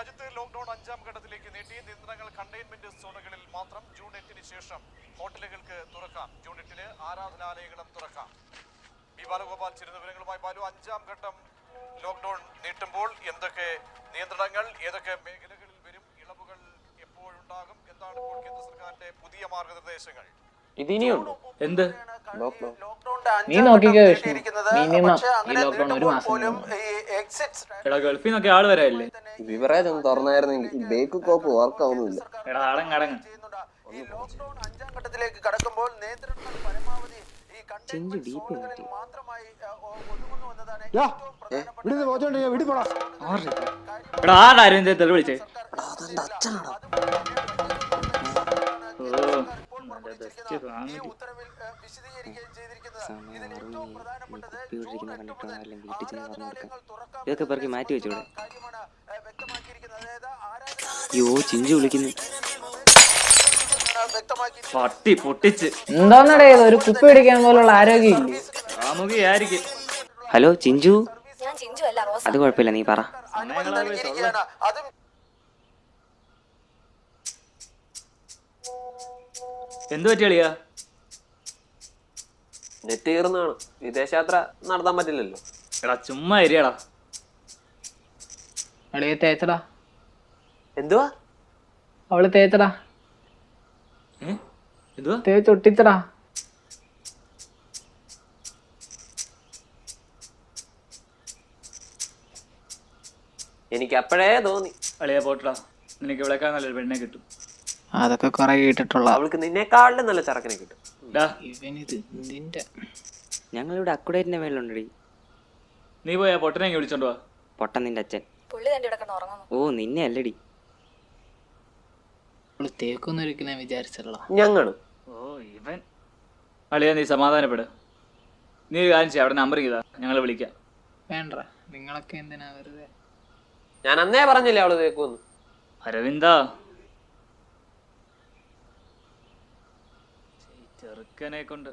രാജ്യത്ത് ലോക്ക്ഡൌൺ 5ാം ഘട്ടത്തിലേക്ക് നീട്ടി. നിയന്ത്രണങ്ങൾ കണ്ടെയ്ൻമെന്റ് സോണുകളിൽ മാത്രം. ജൂൺ 8-ന് ശേഷം ഹോട്ടലുകൾക്ക് തുറക്കാം. ജൂൺ 8-ന് ആരാധനാലയങ്ങളും തുറക്കാം. ബി ബാലഗോപാൽ ചേരുന്ന വിവരങ്ങളുമായി. ബാലു, 5ാം ഘട്ടം ലോക്ക്ഡൌൺ നീട്ടുമ്പോൾ എന്തൊക്കെ നിയന്ത്രണങ്ങൾ, ഏതൊക്കെ മേഖലകളിൽ വരും, ഇളവുകൾ എപ്പോഴുണ്ടാകും, എന്താണ് ഇപ്പോൾ കേന്ദ്ര സർക്കാരിന്റെ പുതിയ മാർഗനിർദ്ദേശങ്ങൾ? ഇതിനിയുണ്ട് എന്ത് നീ നോക്കിക്കോ വിഷ്ണു, ഈ ലോക്ക്ഡൌൺ ഒരു മാസം എടാ ഗൾഫിൽ നിന്നൊക്കെ ആള് വരാല്ലേ? ബിവറേജ് ഒന്ന് തുറന്നായിരുന്നെങ്കിൽ ബേക്ക് കോപ്പ് വർക്ക് ആവുന്നില്ല. എടാ അടങ്ങ് ഈ ലോക്ക്ഡൌൺ 5ാം ഘട്ടത്തിലേക്ക് കടക്കുമ്പോൾ നിയന്ത്രണങ്ങൾ പരമാവധി ഈ കണ്ടെയ്ൻമെന്റ് മാത്രമായി ഒതുങ്ങുന്നു എന്നതാണ് ഏറ്റവും പ്രധാനപ്പെട്ട. എടാ ആരാരും തെളിവ് വിളിച്ചേ? ഇതൊക്കെ പറക്കി മാറ്റി വെച്ചൂടെ? അയ്യോ ചിഞ്ചു വിളിക്കുന്നു. പട്ടി പൊട്ടിച്ച് എന്താന്നടേ ഒരു കുപ്പി പിടിക്കാൻ പോലുള്ള ആരോഗ്യം ഇല്ലേ? കാമുകിയായിരിക്കും. ഹലോ ചിഞ്ചു. അത് കുഴപ്പമില്ല, നീ പറ. എന്ത് പറ്റി കളിയാ? നെറ്റ് കയറുന്നതാണ്. വിദേശയാത്ര നടത്താൻ പറ്റില്ലല്ലോ. എടാ ചുമ്മാ ഇരിയടാ. അവളെ തേച്ചടാ. എന്തുവാ അവള് തേച്ചടാ. എന്തുവാ തേച്ചൊട്ടിച്ചടാ. എനിക്ക് അപ്പോഴേ തോന്നി. കളിയാ പോട്ടടാ, നിനക്ക് വിളക്കാൻ നല്ലൊരു പെണ്ണെ കിട്ടും. അതൊക്കെ കൊറേ കേട്ടിട്ടുള്ള. അവൾക്ക് നിന്നെക്കാളിലും നല്ല ചറക്കിനെ കിട്ടും. ഞങ്ങളിവിടെ അക്കുഡേറ്റിന്റെ മേലുണ്ടടി. നീ പോയാ പൊട്ടനെ വിളിച്ചോണ്ട് വാ. പൊട്ടൻ നിന്റെ അച്ഛൻ. ഓ നിന്നെ അല്ലടി. തേക്കൊന്നും ഒരിക്കലും വിചാരിച്ചല്ല ഞങ്ങള്. ഓ ഇവൻ. അളിയാ നീ സമാധാനപ്പെട്. നീ ഒരു കാര്യം ചെയ്യാം, അവിടെ നമ്പർ ചെയ്താ ഞങ്ങൾ വിളിക്കാം. വേണ്ട, നിങ്ങളൊക്കെ എന്തിനാ വെറുതെ. ഞാൻ അന്നേ പറഞ്ഞില്ലേ അവള് തേക്കുന്ന്. അരവിന്ദാ, ചെറുക്കനെ കൊണ്ട്.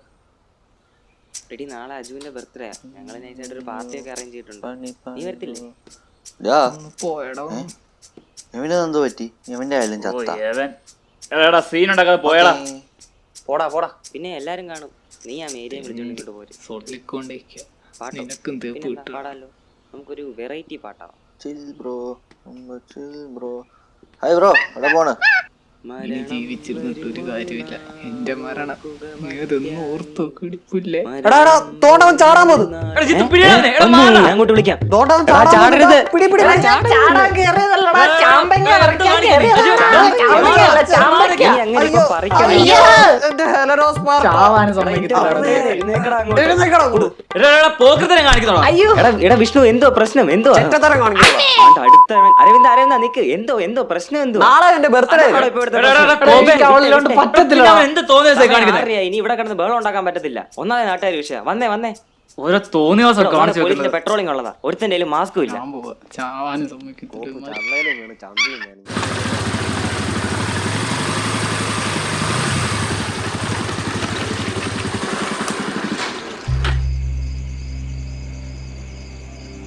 എടി നാളെ അജുവിന്റെ ബർത്ത്ഡേ. ഞങ്ങള് നൈസായിട്ട് ഒരു പാർട്ടി ഒക്കെ അറേഞ്ച് ചെയ്തിട്ടുണ്ട്. നീ വരത്തില്ലേ? പോയടോ. എന്തോ പറ്റി? സീൻ ഉണ്ടാക്കാതെ പോയടാ. പോടാ പോടാ. പിന്നെ എല്ലാരും കാണും. നീ ആ മേരിയെ വിളിച്ചോണ്ടിട്ട് പോരെ. പാടാലോ, നമുക്കൊരു വെറൈറ്റി പാട്ടാവാം. ഹായ് ബ്രോ, എവിടെ പോണ്? ജീവിച്ചിരുന്നിട്ടൊരു കാര്യമില്ല. എന്റെ മരണം നീ അതൊന്നും ഓർത്തോ കിടിപ്പില്ലേ? അങ്ങോട്ട് വിളിക്കാം. വിഷ്ണു എന്തോ പ്രശ്നം? എന്തോ അടുത്ത അരവിന്ദ് നിക്ക്. എന്തോ പ്രശ്നം? എന്തോ നാളെ എന്റെ ബർത്ത്ഡേ. ഇനി ഇവിടെ കിടന്ന് ബഹളം ഉണ്ടാക്കാൻ പറ്റത്തില്ല. ഒന്നാമത് നാട്ടുകാർ വിഷയം. വന്നേ ഓരോ തോന്നിയ പെട്രോളിംഗ് ഉള്ളതാ. ഒരുത്തന്റെ മാസ്കും ഇല്ല.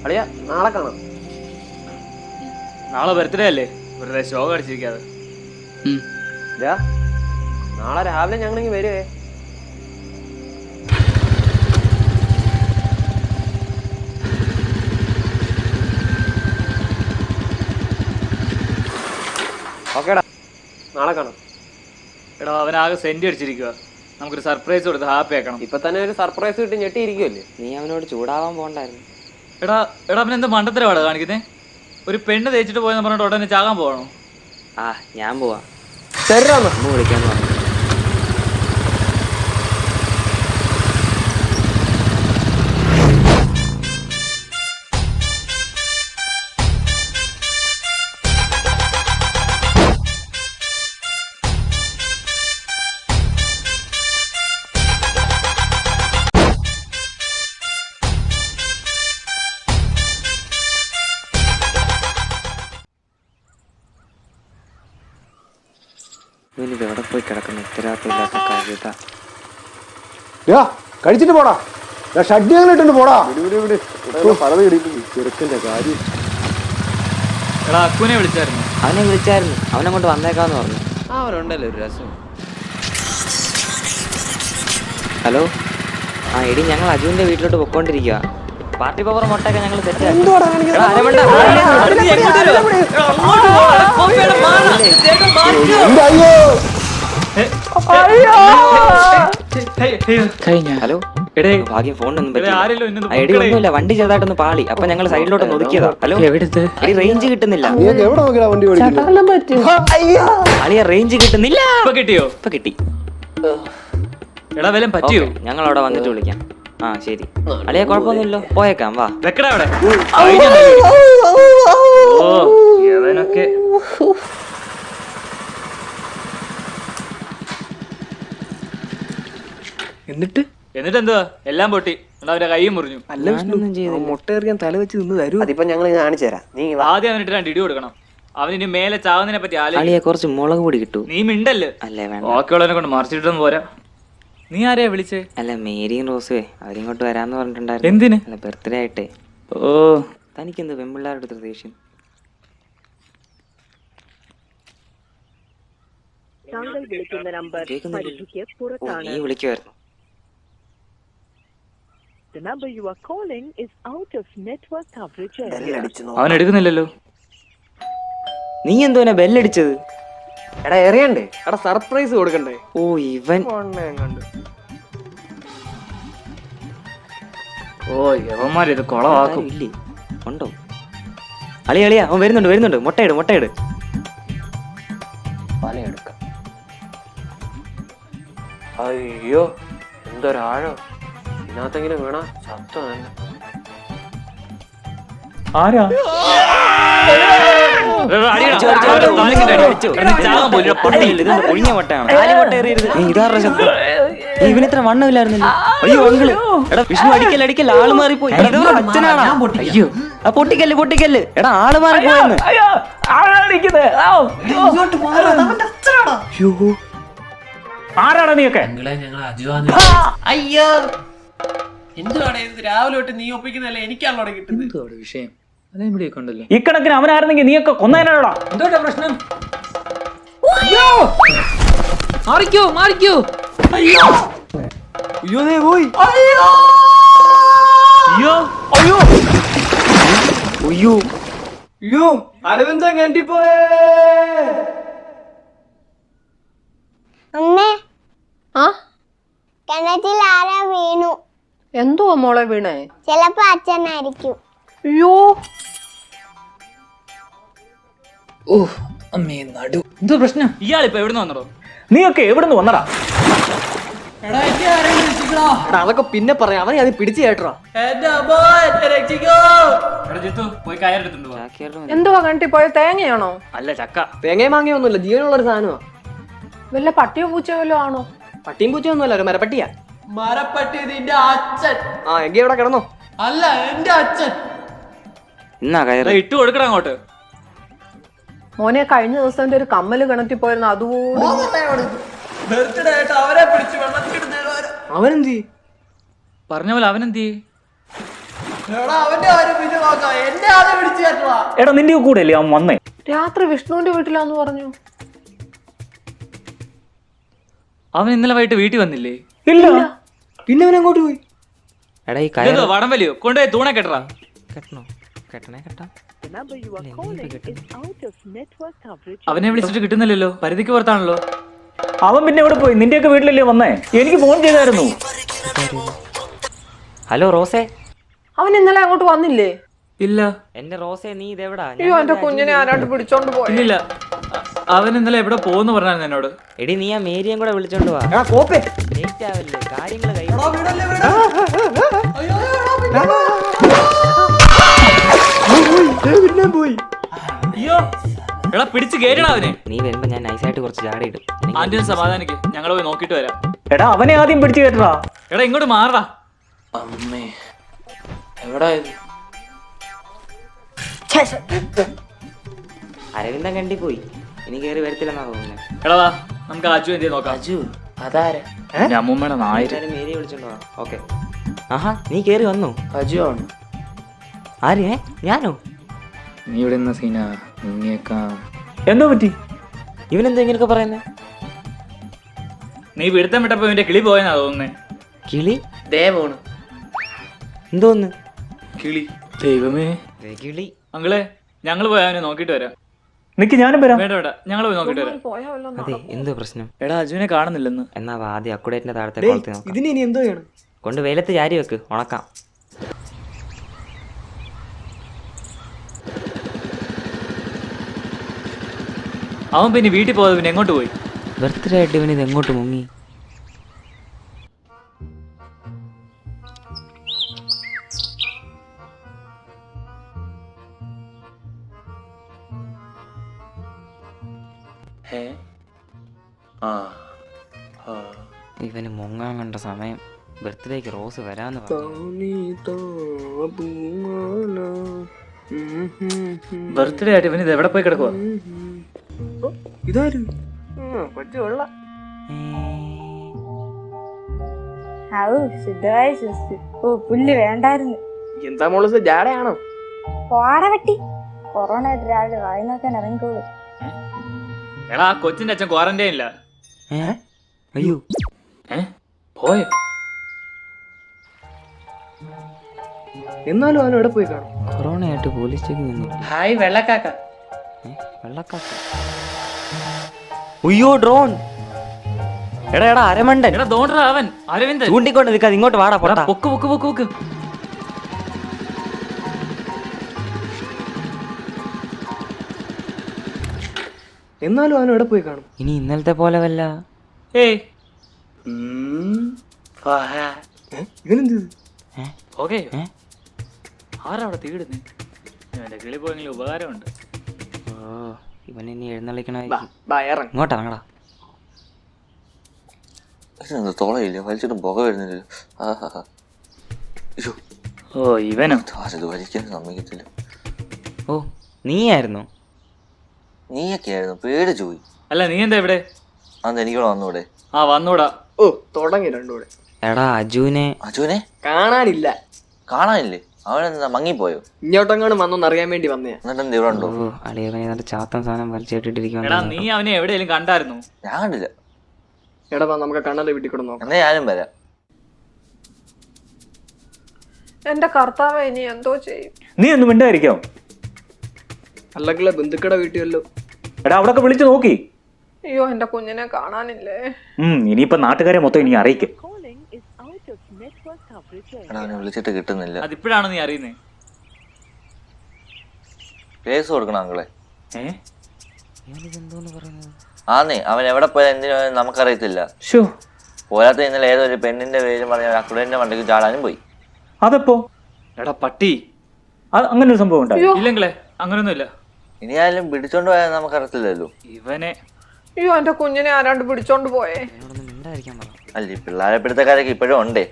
അളിയാ നാളെ കാണാം. നാളെ ബർത്ത്ഡേ അല്ലേ, വെറുതെ ഷോ അടിച്ചിരിക്കാതെ. നാളെ രാവിലെ ഞങ്ങളിങ്ങ് വരുവേ. ഓക്കേടാ, നാളെ കാണാം. എടാ അവനാകെ സെന്റ് അടിച്ചിരിക്കുക. നമുക്കൊരു സർപ്രൈസ് കൊടുത്ത് ഹാപ്പി ആക്കണം. ഇപ്പൊ തന്നെ ഒരു സർപ്രൈസ് കിട്ടി ഞെട്ടിയിരിക്കുമല്ലേ. നീ അവനോട് ചൂടാവാൻ പോണ്ടായിരുന്നു. എടാ അവൻ എന്ത് മണ്ടത്തരവാടാ കാണിക്കുന്നേ? ഒരു പെണ്ണ് തേച്ചിട്ട് പോയെന്ന് പറഞ്ഞിട്ട് ഉടനെ ചാകാൻ പോകണോ? ഞാൻ പോവാ. അമ്മ വിളിക്കാന്ന് പറഞ്ഞു. ഇവനിത് എവിടെ പോയി കിടക്കുന്നു? ഉത്തരവാദിത്തമില്ലാത്ത കഴുത. കഴിച്ചിട്ട് പോടാ. ഷഡ്ഡി അങ്ങനെ ഇട്ടുണ്ട് പോടാ. ചെറുക്കന്റെ കാര്യം. എടാ അക്കുവിനെ വിളിച്ചായിരുന്നു. അവനെ വിളിച്ചായിരുന്നു, അവനങ്ങോട്ട് വന്നേക്കാന്ന് പറഞ്ഞു. അവരുണ്ടല്ലോ ഒരു രസം. ഹലോ, ആ എടി ഞങ്ങൾ അജുവിന്റെ വീട്ടിലോട്ട് പൊക്കോണ്ടിരിക്കുക. പാർട്ടി പവർ മൊട്ടൊക്കെ ഞങ്ങൾ സെറ്റ് ആക്കി. ഹലോ എടേ ഭാഗ്യം ഫോണിനൊന്നും എടേ, ആരെല്ലോ എന്നെ ഒന്ന് എടി ഒന്നുമില്ല, വണ്ടി ചെറുതായിട്ടൊന്ന് പാളി. അപ്പൊ ഞങ്ങൾ സൈഡിലോട്ട് ഒതുക്കിയതാ. ഹലോ എവിടുത്തെ എടി റേഞ്ച് കിട്ടുന്നില്ല. നീയൊക്കെ എവിടെ നോക്കിയാ വണ്ടി ഓടിക്കുന്നത്? അളിയ റേഞ്ച് കിട്ടുന്നില്ല. ഇപ്പൊ കിട്ടിയോ? ഇപ്പൊ കിട്ടി. എടാ വല്ലതും പറ്റിയോ? ഞങ്ങൾ അവിടെ വന്നിട്ട് വിളിക്കാം. ആ ശരി അളിയ, കുഴപ്പമൊന്നുമില്ലോ, പോയേക്കാം വാ. വെക്കടാ അവിടെ. ഓ എവനൊക്കെ എന്നിട്ട് എന്തുവാ എല്ലാം പൊട്ടി. എന്നാ അവന്റെ കൈയും മുറിഞ്ഞു. ഞാനൊന്നും ചെയ്തില്ല. മുട്ട എറിയാൻ തല വെച്ച് നിന്ന് തരൂ. അതിപ്പോ ഞങ്ങൾ കാണിച്ചു തരാം. നീ ആദ്യം അവനിട്ട് രണ്ട് ഇടി കൊടുക്കണം. അവനിനി മേലെ ചാവുന്നതിനെ പറ്റി അളിയെ കുറച്ച് മുളക് പൊടി കിട്ടൂ. നീ മിണ്ടല്ലേ. അല്ലേ വേണ്ട. ബാക്കിയുള്ളവനെ കൊണ്ട് മറിച്ചിട്ടൊന്നും പോരാ. നീ ആരെയാ വിളിച്ചേ? അല്ല മേരിയും റോസുവേ അവരിങ്ങോട്ട് വരാന്ന് പറഞ്ഞിട്ടുണ്ടായിരുന്നു. എന്തിന്? അല്ല ബർത്ത്ഡേ ആയിട്ടേ. ഓ തനിക്കെന്ത് പെൺപിള്ളേരുടെ അടുത്ത് ദേഷ്യം? കേൾക്കുന്നില്ലല്ലോ. ഓ, നീ വിളിക്കുമായിരുന്നു. അവൻ എടുക്കുന്നില്ലല്ലോ. നീ എന്തോനാ ബെല്ലടിച്ചത്? എടാ എറിയണ്ടേ? എടാ സർപ്രൈസ് കൊടുക്കണ്ടേ? ഓ ഇവൻ കണ്ടു. ഓ യവന്മാരിത് കൊളവാക്കും. ഇല്ലേ ഉണ്ടോ? അളിയാ അവൻ വരുന്നുണ്ട്. മുട്ടയിട്. പലയെടുക്കാം. അയ്യോ എന്തൊരാഴോ. ഇതിനകത്തെങ്കിലും വീണ ചത്ത തന്നെ. ആരാ? ഒഴിഞ്ഞ മുട്ടയാണ്. ഇതാരുടെ ശബ്ദം? ഇവനിത്ര വണ്ണമില്ലായിരുന്നില്ല. അയ്യോ അങ്കിള്, എടാ വിഷ്ണു അടിക്കൽ ആള് മാറിപ്പോയി. അച്ഛനാണോ? അയ്യോ ആ പൊട്ടിക്കല്ല്. എടാ ആള് മാറിപ്പോയെന്ന്. ആരാടാ നീയൊക്കെ? അയ്യോ എന്തുവാണ് ഇത്? രാവിലെ തൊട്ട് നീ ഒപ്പിക്കുന്നല്ലേ എനിക്കാണല്ലോ കിട്ടുന്നത്. വിഷയം അതേ ഇവിടെയൊക്കെ ഉണ്ടല്ലോ. ഇക്കണക്കിന് അവനായിരുന്നെങ്കിൽ നീയൊക്കെ കൊന്നേനാടാ. എന്തോട്ടാ പ്രശ്നം? മാറിക്കോ. അയ്യോ ദേ പോയി. അയ്യോ അരവിന്ദ കണ്ടിപ്പോയേ. അമ്മേ കിണറ്റിൽ ആരാ വീണു? എന്തോ മോളെ വീണേ? ചിലപ്പോ അച്ഛനായിരിക്കും. അയ്യോ ഓ അമ്മേ നടു. എന്തോ പ്രശ്നം? ഇയാളിപ്പോ എവിടുന്ന് വന്നടോ? നീയൊക്കെ എവിടുന്ന് വന്നടാ? അതൊക്കെ പിന്നെ പറയാം. അവനെ അത് പിടിച്ചു കേട്ടോ. പോയി കയറെടുത്തുണ്ട് പോ. എന്തുവാ കണ്ടി പോയ തേങ്ങയാണോ? അല്ല ചക്ക. തേങ്ങയും മാങ്ങയൊന്നുമില്ല, ജീവനുള്ളൊരു സാധനമാ. വല്ല പട്ടിയോ പൂച്ചയോ വല്ലോ ആണോ? പട്ടിയും പൂച്ചയൊന്നുമല്ല, ഒരു മരപ്പട്ടിയാ. മരപ്പട്ടി നിന്റെ അച്ഛൻ. ആ എങ്കി എവിടെ കിടന്നോ? അല്ല എന്റെ അച്ഛൻ. എന്നാ കയറി ഇട്ട് കൊടുക്കടാ അങ്ങോട്ട്. മോനെ കഴിഞ്ഞ ദിവസം എന്റെ ഒരു കമ്മല് കിണറ്റി പോയിരുന്നു. അതുപോലെ അവനെന്തി പറഞ്ഞ പോലെ അവനെന്തി? എടാ നിന്റെ കൂടെ അല്ലേ അവൻ വന്നേ? രാത്രി വിഷ്ണുവിന്റെ വീട്ടിലാന്ന് പറഞ്ഞു. അവൻ ഇന്നലെ വൈകിട്ട് വീട്ടിൽ വന്നില്ലേ? ഇല്ല. പിന്നെ അവൻ അങ്ങോട്ട് പോയി. എടാ ഈ കയറി ഇതെന്തോ വടംവലിയോ? കൊണ്ടുപോയി തൂണെ കെട്ടറാ. കെട്ടണം. അവനെ വിളിച്ചിട്ട് കിട്ടുന്നില്ലല്ലോ. പരിധിക്ക് പുറത്താണല്ലോ. അവൻ പിന്നെ എവിടെ പോയി? നിന്റെയൊക്കെ വീട്ടിലല്ലേ വന്നേ? എനിക്ക് ഫോൺ ചെയ്തായിരുന്നു. ഹലോ റോസേ. അവൻ ഇന്നലെ അങ്ങോട്ട് വന്നില്ലേ? ഇല്ല. എന്റെ റോസേ നീ ഇതെവിടാ? അയ്യോ എന്റെ കുഞ്ഞിനെ ആരാണ്ട് പിടിച്ചോണ്ട് പോയി. ഇല്ല. അവൻ ഇന്നലെ എവിടെ പോകുന്നു പറഞ്ഞായിരുന്നു എന്നോട്. എടി നീ ആ മേരിയും കൂടെ വിളിച്ചോണ്ട് വാ. കോപ്പേ ലേറ്റ് ആവല്ലേ, കാര്യങ്ങള് കൈ. പോയി. അയ്യോ എടാ പിടിച്ച് കേട്ടടാ അവനെ. നീ വരുമ്പോ ഞാൻ നൈസായിട്ട് കുറച്ച് ചാടിയിടും. ആന്റിയും സമാധാനിക്ക്, ഞങ്ങൾ പോയി നോക്കിട്ട് വരാം. എടാ അവനെ ആദ്യം പിടിച്ചു കേട്ടടാ. എടാ ഇങ്ങോട്ട് മാറടാ. അമ്മേ എവിടാ ഇത്? അരവിന്ദൻ കണ്ടി പോയി. ഇനി കേറി വരത്തില്ലെന്നാ തോന്നുന്നത്. എടാ വാ, നമുക്ക് അജു എന്ത് നോക്കാം. അജു അതാരാ? എന്റെ അമ്മൂമ്മയുടെ നായര്. എന്തായാലും മേരിയെ വിളിച്ചോണ്ട് വാ. ഓക്കെ. ആഹാ നീ കേറി വന്നു. അജു ആണ്. ആര്? ഞാനോ? നീ ഇവിടെ നിന്ന സീനാ. എന്തോ പറ്റി? ഇവനെന്താ ഇങ്ങനെയൊക്കെ പറയുന്നേ? നീ പിടുത്തം വിട്ടപ്പോ ഇവന്റെ കിളി പോയെന്നാ തോന്നുന്നേ. കിളി ദേവോണ് എന്തോന്ന്? കിളി ദൈവമേ. കിളി അങ്കിളെ ഞങ്ങള് പോയി അവനെ നോക്കിട്ട് വരാം. നിക്ക് ഞാനും വരാം. വേണ്ട വേണ്ട, ഞങ്ങള് പോയി നോക്കിട്ട് വരാം. പോയാ വല്ലതും അതെ, എന്തോ പ്രശ്നം? എടാ അജുവിനെ കാണുന്നില്ലെന്ന്. എന്നാ വാ ആദ്യം അക്കുടേറ്റിന്റെ താഴത്തെ കുളത്തിൽ നോക്കാം. ഇതിന് ഇനി എന്തോ ചെയ്യണം? കൊണ്ട് വെയിലത്ത് ചാരി വെക്ക്, ഉണക്കാം. അവൻ പിന്നെ വീട്ടിൽ പോയത് പിന്നെ എങ്ങോട്ട് പോയി? ബർത്ത്ഡേ ആയിട്ട് ഇവൻ ഇത് എങ്ങോട്ട് മുങ്ങി? ഇവന് മുങ്ങാൻ കണ്ട സമയം. ബർത്ത്ഡേക്ക് റോസ് വരാന്ന് പറഞ്ഞു. ബർത്ത്ഡേ ആയിട്ട് ഇവന് ഇത് എവിടെ പോയി കിടക്കുക? ഇതാര്? കൊച്ചുള്ള പുല്ല് വേണ്ടായിരുന്നു. എന്താ മോള് ജാടയാണോ? പോട വെട്ടി കൊറോണ ആയിട്ട് രാവിലെ വായി നോക്കാൻ ഇറങ്ങിക്കോളൂ. എടാ ആ കൊച്ചിന്റെ അച്ഛൻ ക്വാറന്റൈൻ ഇല്ല. അയ്യോ, പോയോ? എന്നാലും അവൻ എവിടെ പോയി കാണും? കൊറോണ ആയിട്ട് പോലീസ് സ്റ്റേഷൻ നിന്നു. ഹായ് വെള്ളക്കാക്ക. വെള്ളക്കാക്ക. ഉയ്യോ, ഡ്രോൺ. എടാ എടാ അരമണ്ടൻ. എടാ ദോണ്ടടാ അവൻ അരവിന്ദൻ. ചൂണ്ടിക്കൊണ്ട് നിൽക്കാതെ ഇങ്ങോട്ട് വാടാ പൊട്ടാ. പൊക്ക് പൊക്ക് പൊക്ക് പൊക്ക്. എന്നാലും അവൻ എവിടെ പോയി കാണും? ഇനി ഇന്നലത്തെ പോലെ വല്ല. ഏയ് ഇവനെന്ത്? ഓക്കെ ആരാ അവിടെ തീടുന്നേ? എന്റെ കിളി പോയെങ്കിലും ഉപകാരമുണ്ട്. ഓ, ഇവൻ ഇനി എഴുന്നള്ളിക്കണ. ഇങ്ങോട്ടാ ഇങ്ങോട്ടാ. തോളയില്ല, വലിച്ചിട്ടും പുക വരുന്നില്ല. ഓ ഇവനോ? അത് വലിക്കാൻ സമ്മതിക്കത്തില്ല. ഓ, നീയായിരുന്നു? നീയൊക്കെ ആയിരുന്നു, പേടിച്ചു പോയി. അല്ല നീ എന്താ ഇവിടെ? അന്ന് എനിക്കൂടെ വന്നൂടെ? ആ വന്നൂടാ. ഓ, തുടങ്ങി രണ്ടുകൂടെ. എടാ അജുവിനെ അജുവിനെ കാണാനില്ല. കാണാനില്ലേ? അവനെന്താ മങ്ങിപ്പോയോ? ഇങ്ങോട്ടെങ്ങാനും വന്നോന്ന് അറിയാൻ വേണ്ടി വന്നേ. എന്നിട്ട് എന്ത് ഇവിടെ ഉണ്ടോ? ഓ അളിയവനെ നല്ല ചാത്തൻ സാധനം എടാ വലിച്ചിട്ടിരിക്കുവാണ്. നീ അവനെ എവിടെയെങ്കിലും കണ്ടായിരുന്നു? ഞാൻ കണ്ടില്ല. എടാ വാ, നമുക്ക് കണ്ണന്റെ വീട്ടിൽ കൂടെ നോക്കാം. എന്നാ ഞാനും വരാം. എന്റെ കർത്താവ് ഇനി എന്തോ ചെയ്യും? നീ ഒന്ന് മിണ്ടായിരിക്കാം. അല്ലെങ്കിൽ ബന്ധുക്കടെ വീട്ടിലല്ലോ. എടാ അവിടൊക്കെ വിളിച്ചു നോക്കി. അയ്യോ എന്റെ കുഞ്ഞിനെ കാണാനില്ലേ? ഇനിയിപ്പോ നാട്ടുകാരെ മൊത്തം ഇനി അറിയിക്കും. എടാ അവനെ വിളിച്ചിട്ട് കിട്ടുന്നില്ല. അതിപ്പോഴാണ് നീ അറിയുന്നേ? കേസ് കൊടുക്കണം അങ്ങളെ. എന്തോന്ന് പറയുന്നത്? ആന്നേ, അവൻ എവിടെ പോയാൽ എന്തിനു നമുക്കറിയത്തില്ല. പോരാത്ത ഇന്നലെ ഏതൊരു പെണ്ണിന്റെ പേര് പറഞ്ഞ അക്കുടന്റെ വണ്ടിക്ക് ചാടാനും പോയി. അതെപ്പോ? എടാ പട്ടി, അങ്ങനെ ഒരു സംഭവം ഉണ്ടായി? ഇല്ലെങ്കിലേ അങ്ങനൊന്നും ഇല്ല. ഇനി ആയാലും പിടിച്ചോണ്ട് പോയാൽ നമുക്കറിയത്തില്ലല്ലോ. ഇവനെ അയ്യോ എന്റെ കുഞ്ഞിനെ ആരാണ്ട് പിടിച്ചോണ്ട് പോയേ. മിണ്ടായിരിക്കാൻ പറ. അല്ല, ഈ പിള്ളേരെ പിടുത്തക്കാരൊക്കെ ഇപ്പോഴും ഉണ്ടേ.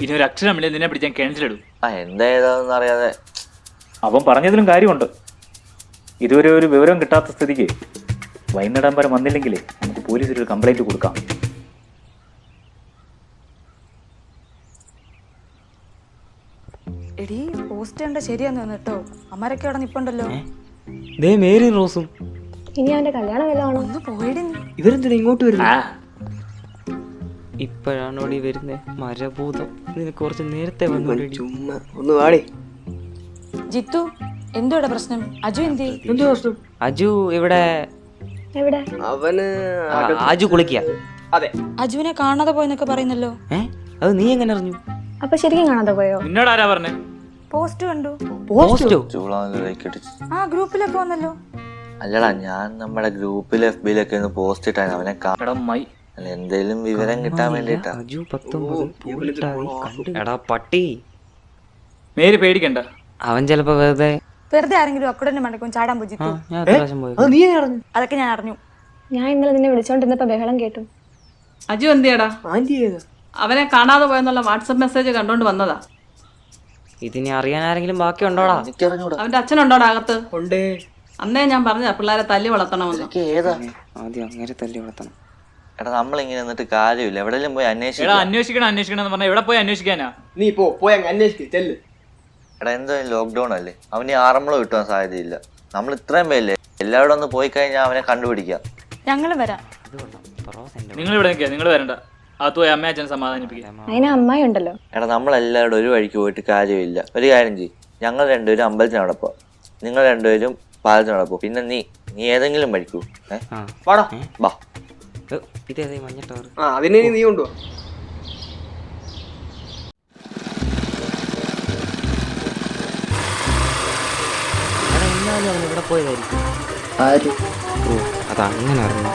ഇനി ഒരു അക്ഷരമില്ല നിന്നെ പിടിച്ചാൽ കിണറ്റിലിടും. എന്തായതാന്ന് അറിയാതെ. അവൻ പറഞ്ഞതിലും കാര്യമുണ്ട്. ഇതുവരെ ഒരു വിവരം കിട്ടാത്ത സ്ഥിതിക്ക് വൈകുന്നേരം വരെ വന്നില്ലെങ്കിലേ നമുക്ക് പോലീസിൽ ഒരു കംപ്ലൈന്റ് കൊടുക്കാം. എടീ പോസ്റ്റ് കണ്ട ശരിയാന്ന് കേട്ടോ. അമ്മരൊക്കെ അവിടെ നിപ്പുണ്ടല്ലോ. ദേ മേരി റോസും. ഇനി അവന്റെ കല്യാണം വല്ലതാണോ? ഒന്ന് പോയിടി. ഇവരെന്തിനാ ഇങ്ങോട്ട് വരുന്നു? ഇപ്പോഴാണോടി വരുന്നേ മരഭൂതം? നിനക്ക് കുറച്ച് നേരത്തെ വന്നു. ചുമ്മാ ഒന്ന് വാടി. ജിത്തു എന്തോടെ പ്രശ്നം? അജു എന്തേ? എന്തോ പ്രശ്നം? അജു ഇവിടെ. എവിടെ? അവന് അജു കുളിക്കുക. അതെ. അജുവിനെ കാണാതെ പോയെന്നൊക്കെ പറയുന്നല്ലോ. അത് നീ എങ്ങനെ അറിഞ്ഞു? അപ്പൊ ശരിക്കും കാണാതെ പോയോ? നിന്നോട് ആരാ പറഞ്ഞേ? പോസ്റ്റ് കണ്ടു. പോസ്റ്റോ? ആ ഗ്രൂപ്പിലൊക്കെ വന്നല്ലോ. അല്ലടാ, ഞാൻ നമ്മുടെ ഗ്രൂപ്പിൽ FB-ലൊക്കെ ഒന്ന് പോസ്റ്റ് ഇട്ടാണ് അവനെ അല്ല എന്തേലും വിവരം കിട്ടാൻ വേണ്ടിട്ടാ. അജു 19 എടാ പട്ടി. മേരി പേടിക്കണ്ട. അവൻ ചിലപ്പോ വെറുതെ ആരെങ്കിലും അക്കുടന്റെ മണ്ടക്കും ചാടാൻ പോയി. ജിത്തു അതൊക്കെ ഞാൻ അറിഞ്ഞു. ഞാൻ ഇന്നലെ നിന്നെ വിളിച്ചോണ്ടിരുന്നപ്പോ ബഹളം കേട്ടു. അജു എന്തിയടാ? അവനെ കാണാതെ പോയെന്നുള്ള വാട്സപ്പ് മെസ്സേജ് കണ്ടോണ്ട് വന്നതാ. ഇതിനെ അറിയാൻ ആരെങ്കിലും ബാക്കി ഉണ്ടോടാ? അവന്റെ അച്ഛനുണ്ടോടാ അകത്ത്? അന്നേ ഞാൻ പറഞ്ഞ പിള്ളേരെ തല്ലി വളർത്തണമെന്ന്. ആദ്യം അങ്ങനെ തല്ലി വളർത്തണം. എടാ നമ്മളിങ്ങനെ എന്നിട്ട് കാര്യമില്ല, എവിടെയെങ്കിലും പോയി അന്വേഷിക്കണം പറഞ്ഞ എവിടെ പോയി അന്വേഷിക്കാനാ? നീ പോയി അന്വേഷിക്ക് ചെല്ല്. എടാ എന്തായാലും ലോക്ക്ഡൌൺ അല്ലേ, അവന് ആറന്മുള കിട്ടാൻ സാധ്യതയില്ല. നമ്മൾ ഇത്രയും പേരില്ലേ, എല്ലാവരും ഒന്ന് പോയി കഴിഞ്ഞാൽ അവനെ കണ്ടുപിടിക്കാം. ഞങ്ങളും വരാം. നിങ്ങൾ ഇവിടെ നിൽക്കുക, നിങ്ങൾ വരണ്ട. അത് പോയി അമ്മ അച്ഛനെ സമാധാനിപ്പിക്കുക. അതിന് അമ്മായി ഉണ്ടല്ലോ. എടാ നമ്മളെല്ലാവരും ഒരു വഴിക്ക് പോയിട്ട് കാര്യമില്ല. ഒരു കാര്യം ചെയ്യും, ഞങ്ങൾ രണ്ടുപേരും അമ്പലത്തിനവിടെ പോവാം, നിങ്ങൾ രണ്ടുപേരും പാലത്തിനവിടെ പോകും. പിന്നെ നീ ഏതെങ്കിലും വഴിക്കൂ. വാടാ വാ. ഇതേതേ മഞ്ഞ ടവർ? അതിനെ നീ കൊണ്ടുപോ. എന്നാലും അവൻ ഇവിടെ പോയതായിരിക്കും. ഓ അതങ്ങനെ അറിഞ്ഞു.